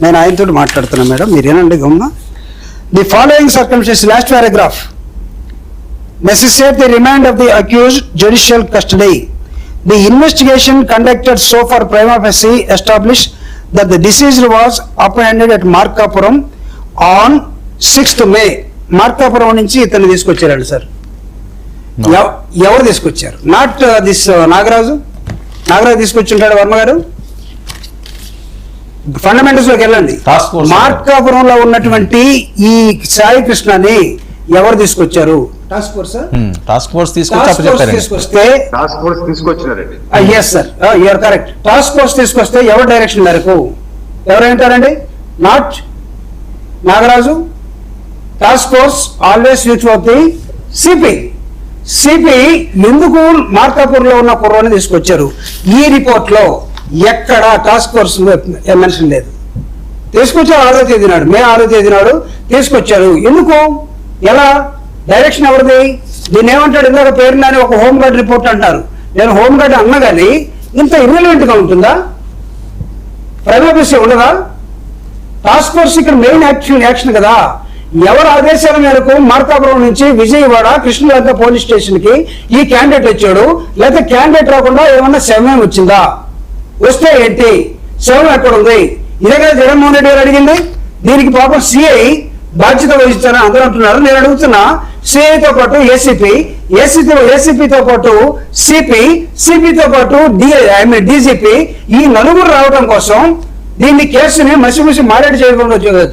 నేను ఆయనతో మాట్లాడుతున్నా మేడం, మీరేనండి గమ్మ. The following circumstances, last paragraph, necessitate the remand of the accused judicial custody. The investigation conducted so far prima facie established that the deceased was apprehended at Markapuram on 6th May. Markapuram నుంచి ఇతన్ని తీసుకొచ్చారండి sir. ఎవరు తీసుకొచ్చారు? Not this Nagaraju తీసుకొచ్చింటాడు. వర్మ గారు fundamentals లోకి వెళ్ళండి. మార్కాపురంలో ఉన్నటువంటి ఈ సాయి కృష్ణని ఎవరు తీసుకొచ్చారు? టాస్క్ ఫోర్స్ తీసుకొస్తే yes sir, you are correct. Task force తీసుకొస్తే ఎవరు డైరెక్షన్ మేరకు ఎవరేంటారండి? Not Nagaraju. Task force always use for the CP ఎందుకు మార్కాపూర్ లో ఉన్న కుర్రాన్ని తీసుకొచ్చారు? ఈ రిపోర్ట్ లో ఎక్కడ టాస్క్ ఫోర్స్ మెన్షన్ లేదు. తీసుకొచ్చారు 6వ తేదీ నాడు, మే 6వ తేదీ నాడు తీసుకొచ్చారు. ఎందుకు? ఎలా? డైరెక్షన్ ఎవరిది? దీన్ని ఏమంటాడు? ఇందాక పేరుని ఒక హోంగార్డ్ రిపోర్ట్ అంటారు. నేను హోంగార్డ్ అన్నా కానీ ఇంత ఇర్రెలెవెంట్ గా ఉంటుందా? ప్రైవేసీ ఉండదా? టాస్క్ ఫోర్స్ ఇక్కడ మెయిన్ యాక్షన్ కదా. ఎవరు ఆదేశాల మేరకు మార్కాపురం నుంచి విజయవాడ కృష్ణలంక పోలీస్ స్టేషన్ కి ఈ క్యాండిడేట్ వచ్చాడు? లేకపోతే క్యాండిడేట్ రాకుండా ఏమన్నా శవం వచ్చిందా? వస్తే ఏంటి? శవం ఎక్కడ ఉంది? ఇదే కదా జగన్మోహన్ రెడ్డి గారు అడిగింది. దీనికి పాపం సిఐ బాధ్యత వహిస్తారని అందరూ అంటున్నారు. నేను అడుగుతున్నా, సిఐతో పాటు ఏసీపీతో పాటు సిపితో పాటు డీజీపీ, ఈ నలుగురు రావడం కోసం, దీన్ని కేసుని మసిమసి మారేడు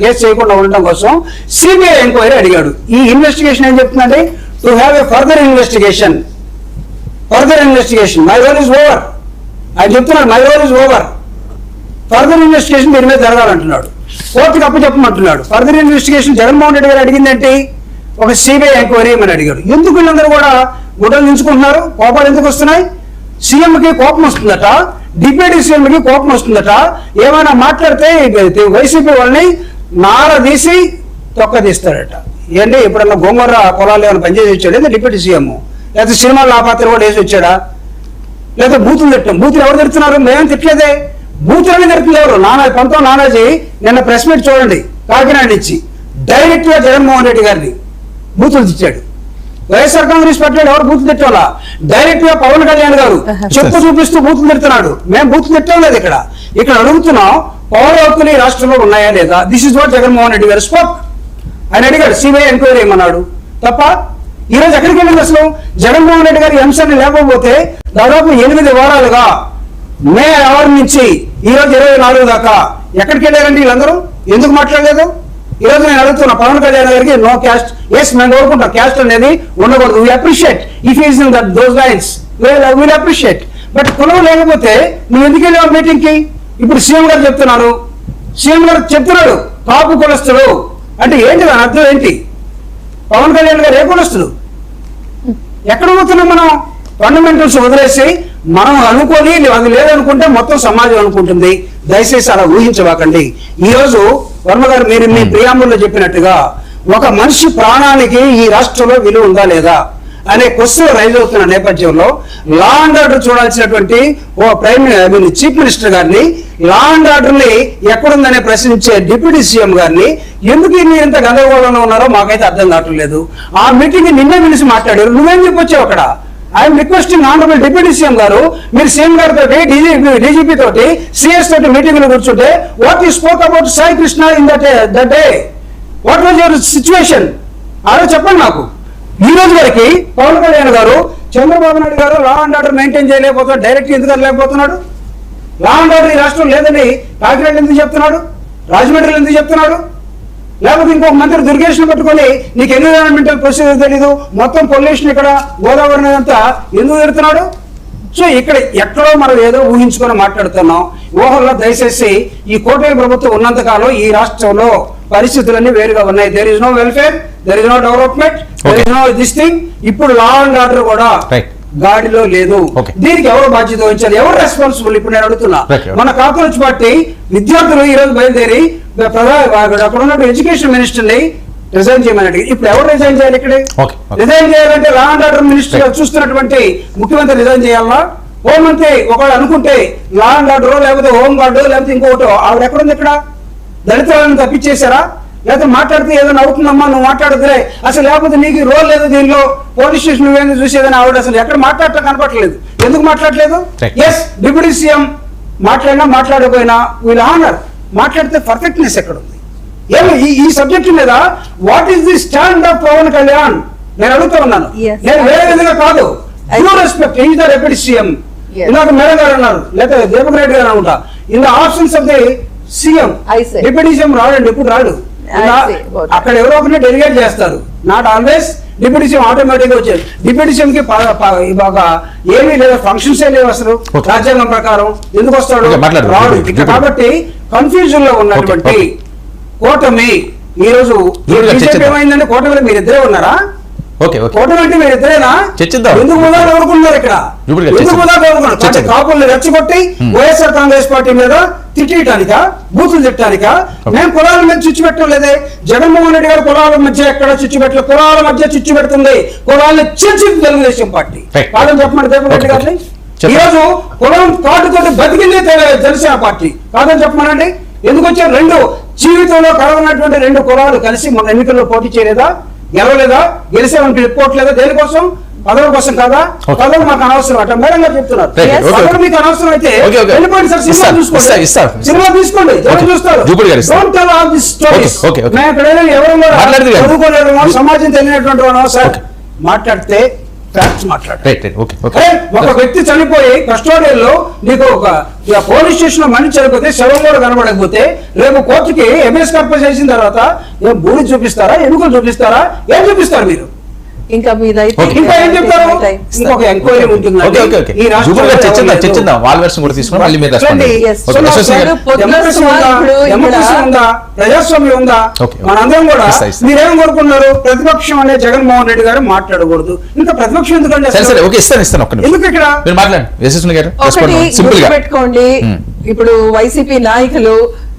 కేసు చేయకుండా ఉండడం కోసం సిబిఐ ఎంక్వైరీ అడిగాడు. ఈ ఇన్వెస్టిగేషన్ ఏం చెప్తుందండి? To have a further investigation. My role is over. ఆయన చెప్తున్నాడు my role is over. Further investigation దీని మీద జరగాలంటున్నాడు. కోర్టుకి అప్పచెప్పమంటున్నాడు. ఫర్దర్ ఇన్వెస్టిగేషన్ జగన్మోహన్ రెడ్డి గారు అడిగిందేంటి? ఒక సిబిఐ ఎంక్వైరీ అని అడిగాడు. ఎందుకు వీళ్ళందరూ కూడా గుడ్డలు దించుకుంటున్నారు? కోపాలు ఎందుకు వస్తున్నాయి? సీఎంకి కోపం వస్తుందట, డిప్యూటీ సీఎంకి కోపం వస్తుందట. ఏమైనా మాట్లాడితే వైసీపీ వాళ్ళని నారదీసి తొక్కదీస్తాడట. ఏంటి ఎప్పుడన్నా గోంగూర పొలాలు ఏమైనా పనిచేసి వచ్చాడు డిప్యూటీ సీఎం? లేకపోతే సినిమాలో ఆ పాత్ర కూడా వేసి వచ్చాడా? లేదా బూతులు తిట్టం? బూతులు ఎవరు తిడుతున్నారు? మేమేం తిట్టలేదే. బూతులని తిడుతుంది ఎవరు? నానాజీ నిన్న ప్రెస్ మీట్ చూడండి, కాకినాడ నుంచి డైరెక్ట్ గా జగన్మోహన్ రెడ్డి గారిని బూతులు తిట్టాడు. వైఎస్ఆర్ కాంగ్రెస్ పార్టీ ఎవరు బూతులు తిట్టాలా? డైరెక్ట్ గా పవన్ కళ్యాణ్ గారు చెప్పు చూపిస్తూ బూతులు తిడుతున్నాడు. మేము బూతులు తిట్టడం లేదు. ఇక్కడ అడుగుతున్నాం, పౌర హక్కులు ఈ రాష్ట్రంలో ఉన్నాయా లేదా? This is what Jaganmohan Reddy గారు స్పోక్. ఆయన అడిగాడు, సిబిఐ ఎంక్వైరీ ఏమన్నాడు తప్ప. ఈ రోజు ఎక్కడికి వెళ్ళింది అసలు? జగన్మోహన్ రెడ్డి గారి అంశాన్ని లేకపోతే దాదాపు 8 వారాలుగా మే 6 నుంచి ఈ రోజు 24 దాకా ఎక్కడికి వెళ్ళారండి వీళ్ళందరూ? ఎందుకు మాట్లాడలేదు? ఈ రోజు నేను అడుగుతున్నా పవన్ కళ్యాణ్ గారికి, నో క్యాస్ట్. ఎస్, మేము కోరుకుంటాం క్యాస్ట్ అనేది ఉండకూడదు. We appreciate if is in those lines, will appreciate. But కులం లేకపోతే నువ్వు ఎందుకు వెళ్ళావు మీటింగ్ కి? ఇప్పుడు సీఎం గారు చెప్తున్నాడు కాపు కులస్తుడు అంటే ఏంటి? దాని అర్థం ఏంటి? పవన్ కళ్యాణ్ గారు ఏ కులస్తుడు? ఎక్కడ పోతున్నాం మనం? ఫండమెంటల్స్ వదిలేసి మనం అనుకొని అది లేదనుకుంటే మొత్తం సమాజం అనుకుంటుంది. దయచేసి అలా ఊహించవాకండి. ఈ రోజు వర్మ గారు మీరు మీ ప్రియాంబుల్లో చెప్పినట్టుగా ఒక మనిషి ప్రాణానికి ఈ రాష్ట్రంలో విలువ ఉందా లేదా అనే క్వశ్చన్ రైజ్ అవుతున్న నేపథ్యంలో లా అండ్ ఆర్డర్ చూడాల్సినటువంటి ఓ చీఫ్ మినిస్టర్ గారిని, లా అండ్ ఆర్డర్ ని ఎక్కడుందనే ప్రశ్నించే డిప్యూటీ సీఎం గారిని ఎందుకు ఇంత గందరగోళంలో ఉన్నారో మాకైతే అర్థం కావట్లేదు. ఆ మీటింగ్ నిన్నే పిలిచి మాట్లాడారు, నువ్వేం చెప్పొచ్చావు అక్కడ? I'm requesting honourable deputy CM గారు, మీరు సీఎం గారితో డీజీపీ తోటి సిఎస్ తోటి మీటింగ్ లో కూర్చుంటే what you spoke about Sai Krishna in that day, what was your situation అలా చెప్పండి నాకు. ఈ రోజు వరకు పవన్ కళ్యాణ్ గారు, చంద్రబాబు నాయుడు గారు లా అండ్ ఆర్డర్ మెయింటైన్ చేయలేకపోతున్నాడు, డైరెక్ట్ ఎందుకు లేకపోతున్నాడు? లా అండ్ ఆర్డర్ ఈ రాష్ట్రం లేదని కాకినాడ ఎందుకు చెప్తున్నాడు, రాజమండ్రిలో ఎందుకు చెప్తున్నాడు? లేకపోతే ఇంకొక మంత్రి దుర్గేష్ను పట్టుకొని నీకు ఎన్విరాన్మెంటల్ ప్రొసీజర్ తెలీదు, మొత్తం పొల్యూషన్ ఇక్కడ గోదావరి అంతా ఎందుకు తిడుతున్నాడు? సో ఇక్కడ ఎక్కడో మనం ఏదో ఊహించుకొని మాట్లాడుతున్నాం. ఊహల్లో దయచేసి ఈ కూటమి ప్రభుత్వం ఉన్నంత కాలం ఈ రాష్ట్రంలో పరిస్థితులన్నీ వేరుగా ఉన్నాయి. There is no welfare, there is no development, there is no this thing. ఇప్పుడు లా అండ్ ఆర్డర్ కూడా గాడిలో లేదు. దీనికి ఎవరు బాధ్యత వహించాలి, ఎవరు రెస్పాన్సిబుల్? ఇప్పుడు నేను అడుగుతున్నా. మన కాంగ్రెస్ పార్టీ విద్యార్థులు ఈ రోజు బయలుదేరి అక్కడ ఉన్నట్టు ఎడ్యుకేషన్ మినిస్టర్ ని రిజైన్ చేయమని అడిగి, ఇప్పుడు ఎవరు రిజైన్ చేయాలి? ఇక్కడే రిజైన్ చేయాలంటే లా అండ్ ఆర్డర్ మినిస్టర్ చూస్తున్నటువంటి ముఖ్యమంత్రి రిజైన్ చేయాలా? హోంమంత్రి ఒకవేళ అనుకుంటే లా అండ్ ఆర్డర్ లేకపోతే హోమ్ గార్డు లేకపోతే ఇంకోటి, ఆవిడ ఎక్కడుంది? ఇక్కడ దళితులను తప్పించేశారా? లేకపోతే మాట్లాడితే ఏదైనా అవుతుందమ్మా నువ్వు మాట్లాడుతులే, అసలు లేకపోతే నీకు రోల్ లేదు దీనిలో, పోలీస్ స్టేషన్ నువ్వేందుకు చూసేదని ఆవిడ అసలు ఎక్కడ మాట్లాడటం కనపడలేదు. ఎందుకు మాట్లాడలేదు? ఎస్, డిప్యూటీ సీఎం మాట్లాడినా మాట్లాడకపోయినా వీళ్ళ ఆనర్, మాట్లాడితే పర్ఫెక్ట్నెస్ ఎక్కడ ఉంది? ఏమి ఈ సబ్జెక్ట్ మీద what is the stand of Pawan Kalyan నేను అడుగుతూ ఉన్నాను. నేను వేరే విధంగా కాదు, respect is the deputy CM. ఇందాక మేడం గారు అన్నారు, లేకపోతే దీపక్ రెడ్డి గారు అనుకుంటా, in the options of the CM deputy CM రాడండి, ఎప్పుడు రాడు. అక్కడ ఎవరో ఒకరిని డెలిగేట్ చేస్తారు, not always deputy CM automatic గా వచ్చారు. డిప్యూటీ సీఎం కి బాగా ఏమీ లేదు, ఫంక్షన్స్ ఏ లేవు అసలు రాజ్యాంగం ప్రకారం. ఎందుకు వస్తాడు? రాడు. కాబట్టి కన్ఫ్యూజన్ లో ఉన్నటువంటి కూటమి ఈ రోజు ఏమైందంటే, కూటమిలో మీరిద్దరే ఉన్నారా? కూటమి అంటే మీరిద్దరేనా? ఎందుకు ముదాలు ఎవరుకున్నారు ఇక్కడ? ఎందుకు ముదాలు ఎవరుకున్నారు? కాపుల్ని రెచ్చగొట్టి వైఎస్ఆర్ కాంగ్రెస్ పార్టీ మీద తిట్టడానికా, బూతులు తిట్టడానికా? మేము కులాల మీద చిచ్చు పెట్టడం లేదే. జగన్మోహన్ రెడ్డి గారు కులాల మధ్య ఎక్కడ చిచ్చు పెట్టలేదు, కులాల మధ్య చిచ్చు పెడుతుంది, కులాలను చీల్చింది తెలుగుదేశం పార్టీ. కాదని చెప్పమండి దీపక్ రెడ్డి గారిని. ఈ రోజు కులం కాటుతోటి బతికింది జనసేన పార్టీ, కాదని చెప్పమనండి. ఎందుకు వచ్చారు? రెండు జీవితంలో కలవనటువంటి రెండు కులాలు కలిసి మన ఎన్నికల్లో పోటీ చేయలేదా, గెలవలేదా, గెలిచామని రిపోర్ట్ లేదా? దేనికోసం? పదవుల కోసం కాదా? పదవులు మాకు అనవసరం అట్లా మేడం గారు చెప్తున్నారు. పదవులు మీకు అనవసరం అయితే వెళ్ళిపోయింది సార్, సినిమా చూసుకోండి, సినిమా తీసుకోండి, జనం చూస్తారు. మేము ఇక్కడ ఎవరు చదువుకోలేము, సమాజం తెలియనటువంటి వాడు సార్ మాట్లాడితే ఒక వ్యక్తి చనిపోయి కస్టోడియల్లో నీకు ఒక పోలీస్ స్టేషన్ లో మనిషి చనిపోతే శవం కూడా కనబడకపోతే రేపు కోర్టుకి ఎబియస్ కార్పస్ చేసిన తర్వాత ఏం బూడి చూపిస్తారా, ఎన్నికలు చూపిస్తారా, ఏం చూపిస్తారు మీరు? ఇంకా ఇంకా ఏం చెప్తారు? ఇంకొక ఎంక్వైరీ ఉంటుంది. ప్రజాస్వామ్యం ఉందా? మనందరం కూడా మీరేం కోరుకున్నారు? ప్రతిపక్షం అనే జగన్మోహన్ రెడ్డి గారు మాట్లాడకూడదు. ఇంకా ప్రతిపక్షం ఎందుకంటే ఎందుకు ఇక్కడ పెట్టుకోండి. ఇప్పుడు వైసీపీ నాయకులు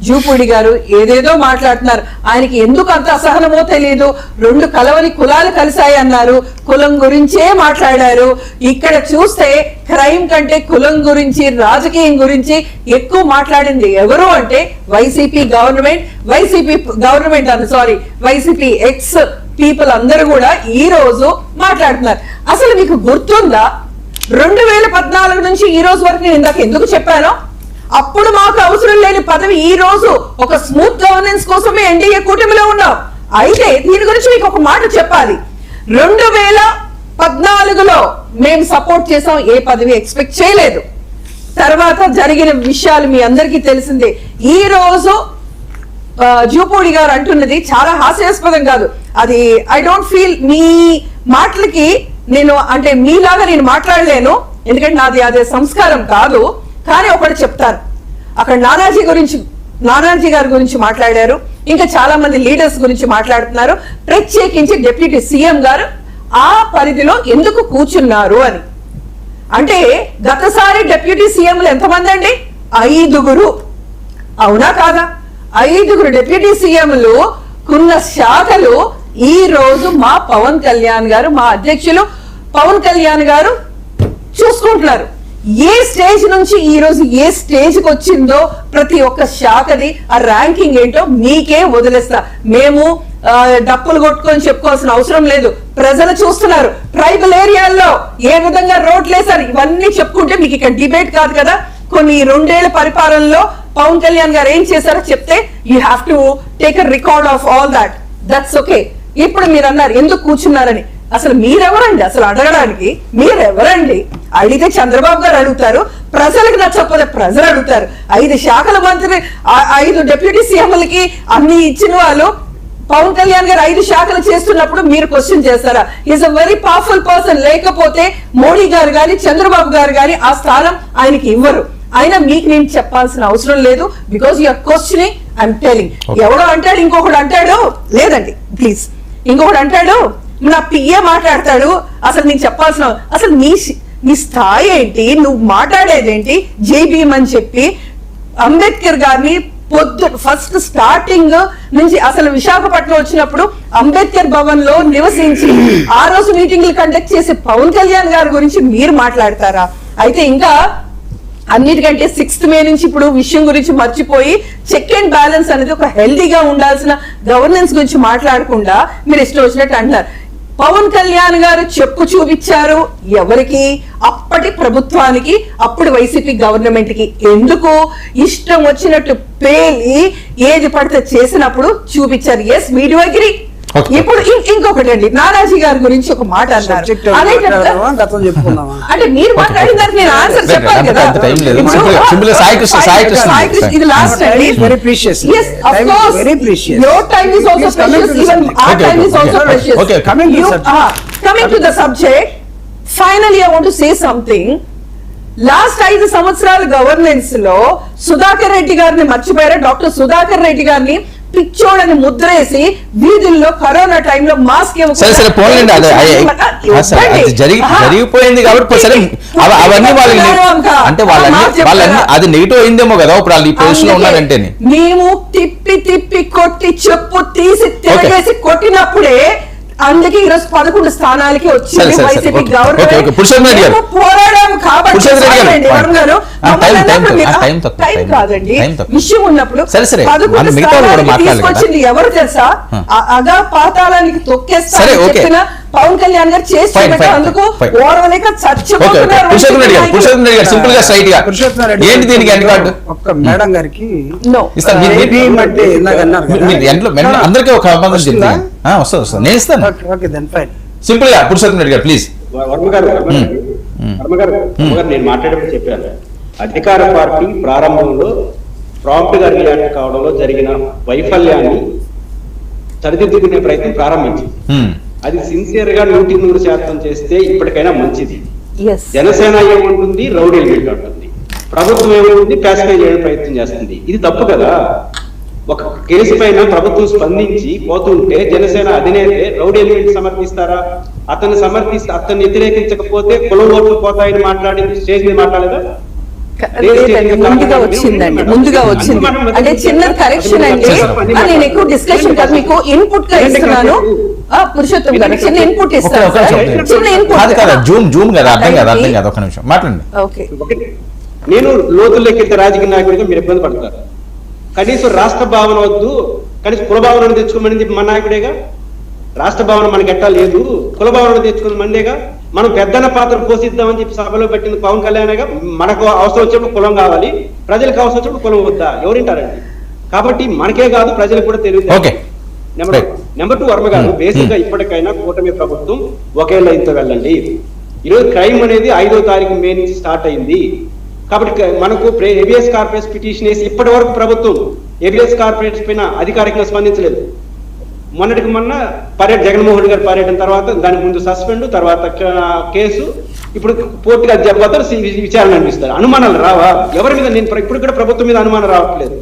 జూపూడి గారు ఏదేదో మాట్లాడుతున్నారు. ఆయనకి ఎందుకు అంత అసహనమో తెలియదు. రెండు కలవని కులాలు కలిశాయి అన్నారు, కులం గురించే మాట్లాడారు. ఇక్కడ చూస్తే క్రైమ్ కంటే కులం గురించి, రాజకీయం గురించి ఎక్కువ మాట్లాడింది ఎవరు అంటే YCP government YCP X people అందరూ కూడా ఈ రోజు మాట్లాడుతున్నారు. అసలు మీకు గుర్తుందా 2014 నుంచి ఈ రోజు వరకు నేను ఇందాక ఎందుకు చెప్పానో? అప్పుడు మాకు అవసరం లేని పదవి ఈ రోజు ఒక స్మూత్ గవర్నెన్స్ కోసమే ఎన్డీఏ కూటమిలో ఉన్నాం. అయితే దీని గురించి మీకు ఒక మాట చెప్పాలి. 2014లో మేము సపోర్ట్ చేసాం, ఏ పదవి ఎక్స్పెక్ట్ చేయలేదు. తర్వాత జరిగిన విషయాలు మీ అందరికీ తెలిసిందే. ఈ రోజు జూపూడి గారు అంటున్నది చాలా హాస్యాస్పదం కాదు, అది ఐ డోంట్ ఫీల్. మీ మాటలకి నేను అంటే మీలాగా నేను మాట్లాడలేను, ఎందుకంటే నాది అదే సంస్కారం కాదు. కానీ ఒకటి చెప్తారు, అక్కడ నానాజీ గారి గురించి మాట్లాడారు, ఇంకా చాలా మంది లీడర్స్ గురించి మాట్లాడుతున్నారు. ప్రత్యేకించి డిప్యూటీ సీఎం గారు ఆ పరిధిలో ఎందుకు కూర్చున్నారు అని. అంటే గతసారి డిప్యూటీ సీఎంలు ఎంతమంది అండి? 5. అవునా కాదా? 5 డిప్యూటీ సీఎంలు కున్న శాఖలు ఈ రోజు మా పవన్ కళ్యాణ్ గారు, మా అధ్యక్షులు పవన్ కళ్యాణ్ గారు చూసుకుంటున్నారు. ఏ స్టేజ్ నుంచి ఈ రోజు ఏ స్టేజ్ కి వచ్చిందో ప్రతి ఒక్క శాఖది ఆ ర్యాంకింగ్ ఏంటో మీకే వదిలేస్తా. మేము డప్పులు కొట్టుకొని చెప్పుకోవాల్సిన అవసరం లేదు. ప్రజలు చూస్తున్నారు. ట్రైబల్ ఏరియాల్లో ఏ విధంగా రోడ్లు వేశారు ఇవన్నీ చెప్పుకుంటే మీకు ఇక్కడ డిబేట్ కాదు కదా. కొన్ని 2 ఏళ్ల పరిపాలనలో పవన్ కళ్యాణ్ గారు ఏం చేశారో చెప్తే you have to take a record of all that. That's okay. ఇప్పుడు మీరు అన్నారు ఎందుకు కూర్చున్నారని. అసలు మీరెవరండి అసలు అడగడానికి? మీరెవరండి? అడిగితే చంద్రబాబు గారు అడుగుతారు, ప్రజలకు నచ్చకపోతే ప్రజలు అడుగుతారు. 5 శాఖల మంత్రి 5 డిప్యూటీ సీఎంలకి అన్ని ఇచ్చిన వాళ్ళు పవన్ కళ్యాణ్ గారు 5 శాఖలు చేస్తున్నప్పుడు మీరు క్వశ్చన్ చేస్తారా? Is a very powerful person. లేకపోతే మోడీ గారు గాని చంద్రబాబు గారు గాని ఆ స్థానం ఆయనకి ఇవ్వరు. అయినా మీకు నేను చెప్పాల్సిన అవసరం లేదు. Because you're questioning, I'm telling. ఎవడో అంటాడు, ఇంకొకడు అంటాడు. లేదండి ప్లీజ్. ఇంకొకడు అంటాడు నా పిఏ మాట్లాడతాడు. అసలు నీకు చెప్పాల్సిన అసలు నీ స్థాయి ఏంటి? నువ్వు మాట్లాడేదేంటి? జైభీమ్ అని చెప్పి అంబేద్కర్ గారిని ఫస్ట్ స్టార్టింగ్ నుంచి అసలు విశాఖపట్నం వచ్చినప్పుడు అంబేద్కర్ భవన్ లో నివసించి ఆ రోజు మీటింగ్లు కండక్ట్ చేసే పవన్ కళ్యాణ్ గారి గురించి మీరు మాట్లాడతారా? అయితే ఇంకా అన్నిటికంటే 6th మే నుంచి ఇప్పుడు విషయం గురించి మర్చిపోయి చెక్ అండ్ బ్యాలెన్స్ అనేది ఒక హెల్దీగా ఉండాల్సిన గవర్నెన్స్ గురించి మాట్లాడకుండా మీరు ఇష్టం వచ్చినట్టు అంటున్నారు. పవన్ కళ్యాణ్ గారు చెప్పు చూపించారు ఎవరికి? అప్పటి ప్రభుత్వానికి, అప్పుడు వైసీపీ గవర్నమెంట్ కి. ఎందుకు? ఇష్టం వచ్చినట్టు పేలి ఏది పడితే చేసినప్పుడు చూపించారు. Yes, we do agree. ఇప్పుడు ఇంకొకటి అండి, నారాజీ గారి గురించి ఒక మాట అన్నారు. అంటే మీరు మాట్లాడిన దానికి నేను ఆన్సర్ చెప్పాలి కదా. ఇది లాస్ట్ అండి. Yes, of course. Your time is also precious. Even our time is also precious. Coming to the subject, finally I want to say something. Last 5 సంవత్సరాల గవర్నెన్స్ లో సుధాకర్ రెడ్డి గారిని మర్చిపోయారా? డాక్టర్ సుధాకర్ రెడ్డి గారిని పిచ్చోడని ముద్రేసి వీధుల్లో కరోనా టైంలో మాస్క్ జరిగిపోయింది కాబట్టి అవన్నీ వాళ్ళని అది నెగిటివ్ అయిందేమో కదా ఇప్పుడు వాళ్ళు ఈ పొజిషన్ లో ఉన్నారంటే. మేము తిప్పి కొట్టి చెప్పు తీసి తిరగేసి కొట్టినప్పుడే అందుకే ఈరోజు 11 స్థానాలకి వచ్చింది వైసీపీ గవర్నమెంట్. పోరాడాం కాబట్టి టైం కాదండి, విషయం ఉన్నప్పుడు 11 స్థానాలకి తీసుకొచ్చింది ఎవరు తెలుసా? అగా పాతాళానికి తొక్కేస్తారు చెప్పిన పవన్ కళ్యాణ్ గారు చేసి అందుకు ఓర్వలేక చచ్చిపోతున్నారు. మేడం గారికి అందరికీ ఒక వస్తుంది, నేను ఇస్తాను సింపుల్ గా. పురుషోత్తం రెడ్డి గారు ప్లీజ్. వర్మ గారు నేను మాట్లాడేప్పుడు చెప్పాను, అధికార పార్టీ ప్రారంభంలో ప్రాంప్ట్ గా రియాక్ట్ కావడంలో జరిగిన వైఫల్యాన్ని సరిదిద్దుకునే ప్రయత్నం ప్రారంభించింది. అది సిన్సియర్ గా 100% చేస్తే ఇప్పటికైనా మంచిది. జనసేన ఏముంటుంది, రౌడీ ఎలిమెంట్ ఉంటుంది, ప్రభుత్వం ఏముంటుంది, ప్యాసిఫై చేయడం ప్రయత్నం చేస్తుంది. ఇది తప్పు కదా. ఒక కేసు పైన ప్రభుత్వం స్పందించి పోతుంటే జనసేన అధినేతే రౌడీ ఎలిమెంట్ సమర్థిస్తారా? అతన్ని వ్యతిరేకించకపోతే కులం ఓట్లు పోతాయని మాట్లాడింది స్టేజ్ మీద మాట్లాడలేదా? ముందుగా వచ్చింది అంటే చిన్న కరెక్షన్ అండి. నేను ఎక్కువ డిస్కషన్ కాదు, మీకు ఇన్పుట్ గా ఇస్తున్నాను. పురుషోత్తం గారు చిన్న ఇన్పుట్ ఇస్తాను. నేను లోతుల్లోకి వెళ్తే రాజకీయ నాయకుడిగా మీరు ఇబ్బంది పడతారు. కనీసం రాష్ట్ర భావన వద్దు, కనీసం కుల భావనను తెచ్చుకోమని చెప్పి మన నాయకుడేగా. రాష్ట్ర భావన మనకి ఎట్టా లేదు, కుల భావన తెచ్చుకుని మందేగా. మనం పెద్దన్న పాత్ర పోషిద్దామని చెప్పి సభలో పెట్టింది పవన్ కళ్యాణ్గా. మనకు అవసరం వచ్చినప్పుడు కులం కావాలి, ప్రజలకు అవసరం వచ్చినప్పుడు కులం వద్దా? ఎవరింటారండి? కాబట్టి మనకే కాదు ప్రజలకు కూడా తెలియదు. నెంబర్ 2 వర్మ గారు, బేసిక్ గా ఇప్పటికైనా కూటమి ప్రభుత్వం ఒకే లైన్ తో వెళ్ళండి. ఈరోజు క్రైమ్ అనేది 5వ తారీఖు మే నుంచి స్టార్ట్ అయింది. కాబట్టి మనకు ఏబిఎస్ కార్పొరేషన్ పిటిషన్ వేసి ఇప్పటి వరకు ప్రభుత్వం ఏబిఎస్ కార్పొరేషన్ పైన అధికారికంగా స్పందించలేదు. మొన్నటికి మొన్న జగన్మోహన్ గారి పర్యటన తర్వాత దానికి ముందు సస్పెండ్, తర్వాత కేసు, ఇప్పుడు పూర్తిగా జబ్బతో విచారణ అనిపిస్తారు. అనుమానాలు రావా ఎవరి మీద? నేను ఇప్పుడు కూడా ప్రభుత్వం మీద అనుమానం రావట్లేదు,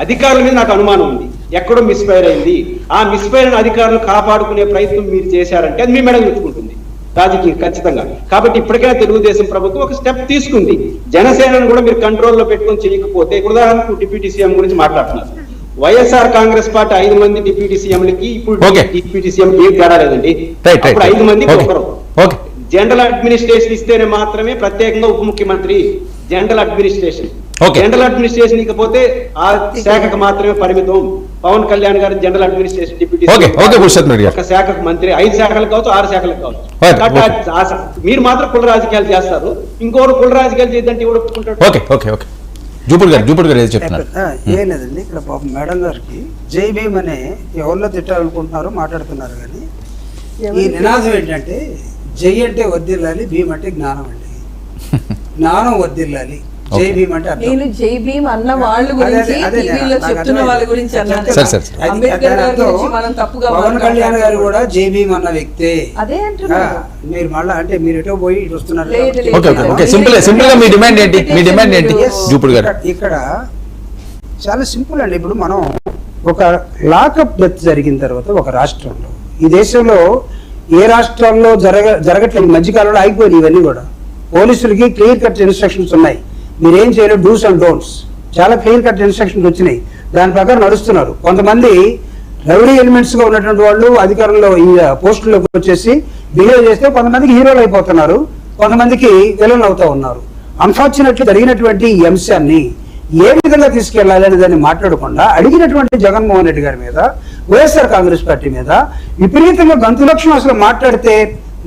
అధికారుల మీద నాకు అనుమానం ఉంది. ఎక్కడో మిస్ఫైర్ అయింది. ఆ మిస్ఫైర్ అయిన అధికారులు కాపాడుకునే ప్రయత్నం మీరు చేశారంటే అది మీ మేడం చూసుకుంటుంది రాజకీయం ఖచ్చితంగా. కాబట్టి ఇప్పటికైనా తెలుగుదేశం ప్రభుత్వం ఒక స్టెప్ తీసుకుంది. జనసేనను కూడా మీరు కంట్రోల్లో పెట్టుకొని చేయకపోతే, ఉదాహరణకు డిప్యూటీ సీఎం గురించి మాట్లాడుతున్నారు. వైఎస్ఆర్ కాంగ్రెస్ పార్టీ 5 మంది డిప్యూటీ సీఎంలకి ఇప్పుడు డిప్యూటీ సీఎం ఏం తేడా లేదండి. అప్పుడు 5 మంది ఒకరు. జనరల్ అడ్మినిస్ట్రేషన్ ఇస్తేనే మాత్రమే ప్రత్యేకంగా ఉప ముఖ్యమంత్రి. జనరల్ అడ్మినిస్ట్రేషన్ జనరల్ అడ్మినిస్ట్రేషన్ ఇకపోతే ఆ శాఖకు మాత్రమే పరిమితం. పవన్ కళ్యాణ్ గారు జనరల్ అడ్మినిస్ట్రేషన్ డిప్యూటీ ఒక శాఖకు మంత్రి, 5 శాఖలకు కావచ్చు 6 శాఖలకు కావచ్చు. మీరు మాత్రం కుల రాజకీయాలు చేస్తారు, ఇంకోరు కుల రాజకీయాలు చేద్దంటే ఎవరు ఒప్పుకుంటాడు? ఏం లేదండి, ఇక్కడ పాపం మేడం గారికి జై భీమ్ అనే ఎవరిలో తిట్టాలనుకుంటున్నారో మాట్లాడుతున్నారు. కానీ ఈ నినాదం ఏంటంటే జై అంటే వర్దిల్లాలి, భీమ్ అంటే జ్ఞానం అండి. జ్ఞానం వర్దిల్లాలి, జై భీమ్ అంటే నేను జై భీమ్ అన్న వాళ్ళ గురించి టీవీలో చెప్తున్న వాళ్ళ గురించి అన్నాను. అంబేద్కర్ గారి గురించి మనం తప్పుగా పవన్ కళ్యాణ్ గారు కూడా జై భీమ్ అన్న వ్యక్తే. అదే అంటున్నారు మీరు మళ్ళీ, అంటే మీరు ఎటో పోయి ఇటు వస్తున్నారు. ఇక్కడ చాలా సింపుల్ అండి. ఇప్పుడు మనం ఒక లాకప్ డెత్ జరిగిన తర్వాత ఒక రాష్ట్రంలో, ఈ దేశంలో ఏ రాష్ట్రాల్లో జరగట్లేదు, మధ్యకాలంలో ఆగిపోయింది ఇవన్నీ కూడా. పోలీసులకి క్లియర్ కట్ ఇన్స్ట్రక్షన్స్ ఉన్నాయి, మీరేం చేయలేదు, డూస్ అండ్ డోంట్స్ చాలా క్లియర్ కట్ ఇన్స్ట్రక్షన్స్ వచ్చినాయి, దాని ప్రకారం నడుస్తున్నారు. కొంతమంది రౌడీ ఎలిమెంట్స్ గా ఉన్నటువంటి వాళ్ళు అధికారంలో ఈ పోస్టుల్లోకి వచ్చేసి బిహేవ్ చేస్తే కొంతమందికి హీరోలు అయిపోతున్నారు, కొంతమందికి విలన్లు అవుతా ఉన్నారు. అన్ఫార్చునేట్లీ జరిగినటువంటి ఈ అంశాన్ని ఏ విధంగా తీసుకెళ్లాలి అనే దాన్ని మాట్లాడకుండా అడిగినటువంటి జగన్మోహన్ రెడ్డి గారి మీద, వైఎస్ఆర్ కాంగ్రెస్ పార్టీ మీద విపరీతంగా గంతులక్ష్యం అసలు మాట్లాడితే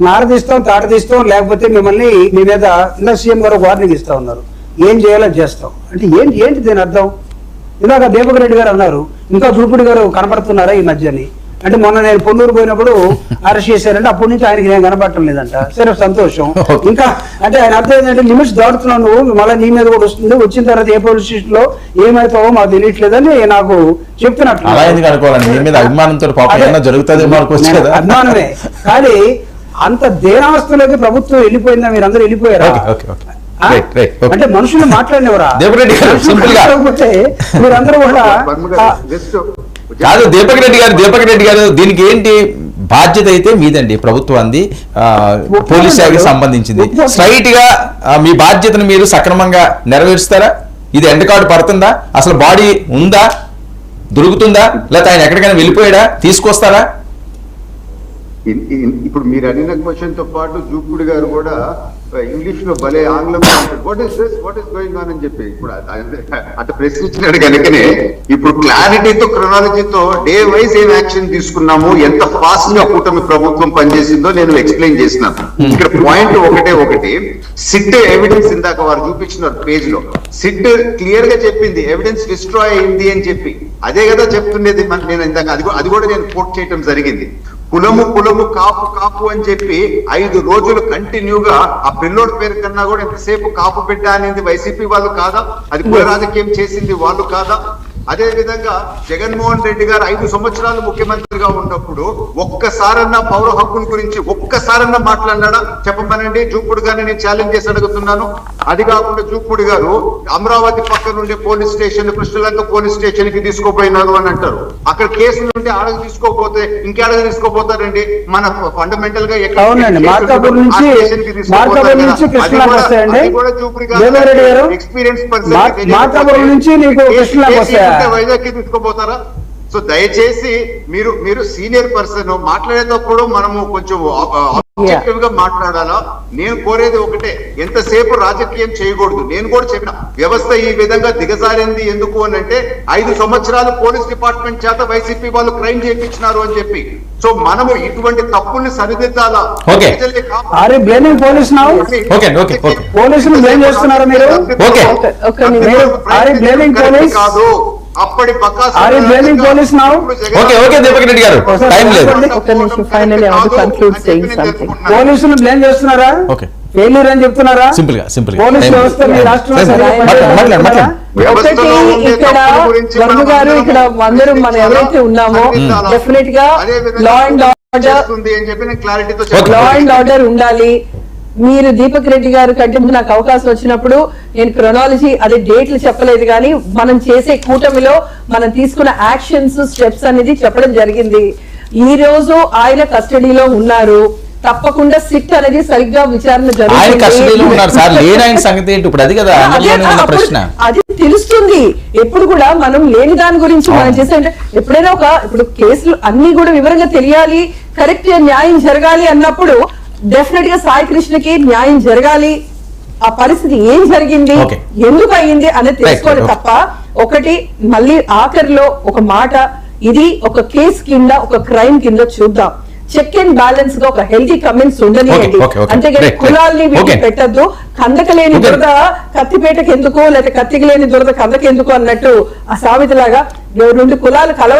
నారదీస్తాం, తాటదీస్తాం, లేకపోతే మిమ్మల్ని మీ మీద ఇలా సీఎం గారు వార్నింగ్ ఇస్తా ఉన్నారు, ఏం చేయాలో చేస్తాం అంటే ఏంటి దీని అర్థం? ఇలాగ దీపక్ రెడ్డి గారు అన్నారు, ఇంకా జూపుడి గారు కనపడుతున్నారా ఈ మధ్యని అంటే మొన్న నేను పొన్నూరు పోయినప్పుడు అరెస్ట్ చేశారంటే అప్పటి నుంచి ఆయనకి నేను కనపడటం లేదంట. సరే సంతోషం. ఇంకా అంటే ఆయన అర్థం ఏంటంటే లిమిట్స్ దాటుతున్నావు నువ్వు, మళ్ళీ నీ మీద కూడా వస్తుంది, వచ్చిన తర్వాత ఏ పోలీస్ స్టేషన్ లో ఏమైతావో మాకు తెలియట్లేదని నాకు చెప్తున్నట్లు. అభిమానమే, కానీ అంత దేనావస్థలోకి ప్రభుత్వం వెళ్ళిపోయిందా? మీరు అందరూ వెళ్ళిపోయారా? అంటే మనుషులు మాట్లాడినవరా? మీరందరూ కూడా కాదు. దీపక్ రెడ్డి గారు దీనికి ఏంటి బాధ్యత అయితే మీదండి, ప్రభుత్వాన్ని, పోలీస్ శాఖకి సంబంధించింది. స్ట్రైట్ గా మీ బాధ్యతను మీరు సక్రమంగా నెరవేరుస్తారా? ఇది ఎండ్ కార్డు పడుతుందా? అసలు బాడీ ఉందా, దొరుకుతుందా, లేకపోతే ఆయన ఎక్కడికైనా వెళ్ళిపోయాడా, తీసుకొస్తారా? ఇప్పుడు మీరు అడిగిన క్వశ్చన్ తో పాటు జూపుడి గారు కూడా ఇంగ్లీష్ లో భలే ఆంగ్లంలో వాట్ ఇస్ గోయింగ్ ఆన్ అని చెప్పి ఇప్పుడు అటు ప్రశ్నించినాడు కనుకనే ఇప్పుడు క్లారిటీతో క్రొనాలజీతో డే వైజ్ ఏం యాక్షన్ తీసుకున్నాము, ఎంత ఫాస్ట్ గా కూటమి ప్రభుత్వం పనిచేసిందో నేను ఎక్స్ప్లెయిన్ చేసినాను. ఇక్కడ పాయింట్ ఒకటి సిట్ ఎవిడెన్స్ ఇందాక వారు చూపించినారు పేజ్ లో. సిట్ క్లియర్ గా చెప్పింది ఎవిడెన్స్ డిస్ట్రాయ్ అయింది అని చెప్పి. అదే కదా చెప్తుండేది. నేను ఇందాక అది కూడా నేను కోట్ చేయటం జరిగింది. కులము కాపు అని చెప్పి 5 రోజులు కంటిన్యూగా ఆ పిల్లోడి పేరు కన్నా కూడా ఎంతసేపు కాపు పెట్టా అనేది వైసీపీ వాళ్ళు కాదా? అది కుల రాజకీయం చేసింది వాళ్ళు కాదా? అదే విధంగా జగన్మోహన్ రెడ్డి గారు 5 సంవత్సరాలు ముఖ్యమంత్రిగా ఉన్నప్పుడు ఒక్కసారన్నా పౌర హక్కుల గురించి ఒక్కసారన్నా మాట్లాడినాడా చెప్పమనండి. జూపుడు గారిని నేను ఛాలెంజ్ చేసి అడుగుతున్నాను. అది కాకుండా జూపుడు గారు అమరావతి పక్కన ఉండే police station, Krishnalanka police station కి తీసుకోపోయినారు అని అంటారు. అక్కడ కేసులు ఉంటే ఆడకు తీసుకోపోతే ఇంకేడగా తీసుకోపోతారండి. మన ఫండమెంటల్ గా ఎక్స్పీరియన్స్ వైజాగ్ తీసుకోపోతారా? సో దయచేసి మీరు సీనియర్ పర్సన్ మాట్లాడేటప్పుడు మనము కొంచెం ఆబ్జెక్టివ్ గా మాట్లాడాలా. నేను కోరేది ఒకటే, ఎంతసేపు రాజకీయం చేయకూడదు. నేను కూడా చెప్పిన వ్యవస్థ ఈ విధంగా దిగజారింది ఎందుకు అని అంటే 5 సంవత్సరాలు పోలీస్ డిపార్ట్మెంట్ చేత వైసీపీ వాళ్ళు క్రైమ్ చేయించినారు అని చెప్పి. సో మనము ఇటువంటి తప్పుల్ని సరిదిద్దాలా. కాదు అప్పటి పోలీసులు బ్లేమ్ చేస్తున్నారా? ఫెయిల్యూర్ అని చెప్తున్నారా? పోలీస్ వ్యవస్థ మీ ఇక్కడ వర్మ గారు, ఇక్కడ అందరూ మనం ఎవరైతే ఉన్నామో డెఫినెట్ గా లా అండ్ ఆర్డర్ ఉండాలి. మీరు దీపక్ రెడ్డి గారు కంటే నాకు అవకాశం వచ్చినప్పుడు నేను క్రొనాలజీ అదే డేట్లు చెప్పలేదు, కానీ మనం చేసే కూటమిలో మనం తీసుకున్న యాక్షన్స్, స్టెప్స్ అనేది చెప్పడం జరిగింది. ఈ రోజు ఆయన కస్టడీలో ఉన్నారు. తప్పకుండా సిట్ అనేది సరిగ్గా విచారణ జరుగుతుంది. అది తెలుస్తుంది. ఎప్పుడు కూడా మనం లేని దాని గురించి మనం చేసే ఎప్పుడైనా ఇప్పుడు కేసులు అన్ని కూడా వివరంగా తెలియాలి, కరెక్ట్ న్యాయం జరగాలి అన్నప్పుడు డెఫినెట్ గా సాయి కృష్ణకి న్యాయం జరగాలి, ఆ పరిస్థితి ఏం జరిగింది, Okay. ఎందుకు అయ్యింది అనేది తెలుసుకోవాలి Right. తప్ప ఒకటి మళ్ళీ ఆఖరిలో ఒక మాట, ఇది ఒక కేసు కింద ఒక క్రైమ్ కింద చూద్దాం. చెక్ అండ్ బ్యాలెన్స్ గా ఒక హెల్తీ కమెంట్స్ ఉండనియండి. Okay, okay. అంతేగాని Right, right. కులాల్ని వీటిని Okay. పెట్టద్దు. కందకలేని Okay. దురద కత్తిపేటకి ఎందుకు, లేదా కత్తికి లేని దురద కందకి ఎందుకు అన్నట్టు ఆ సామెతలాగా రెండు కులాలు కలవ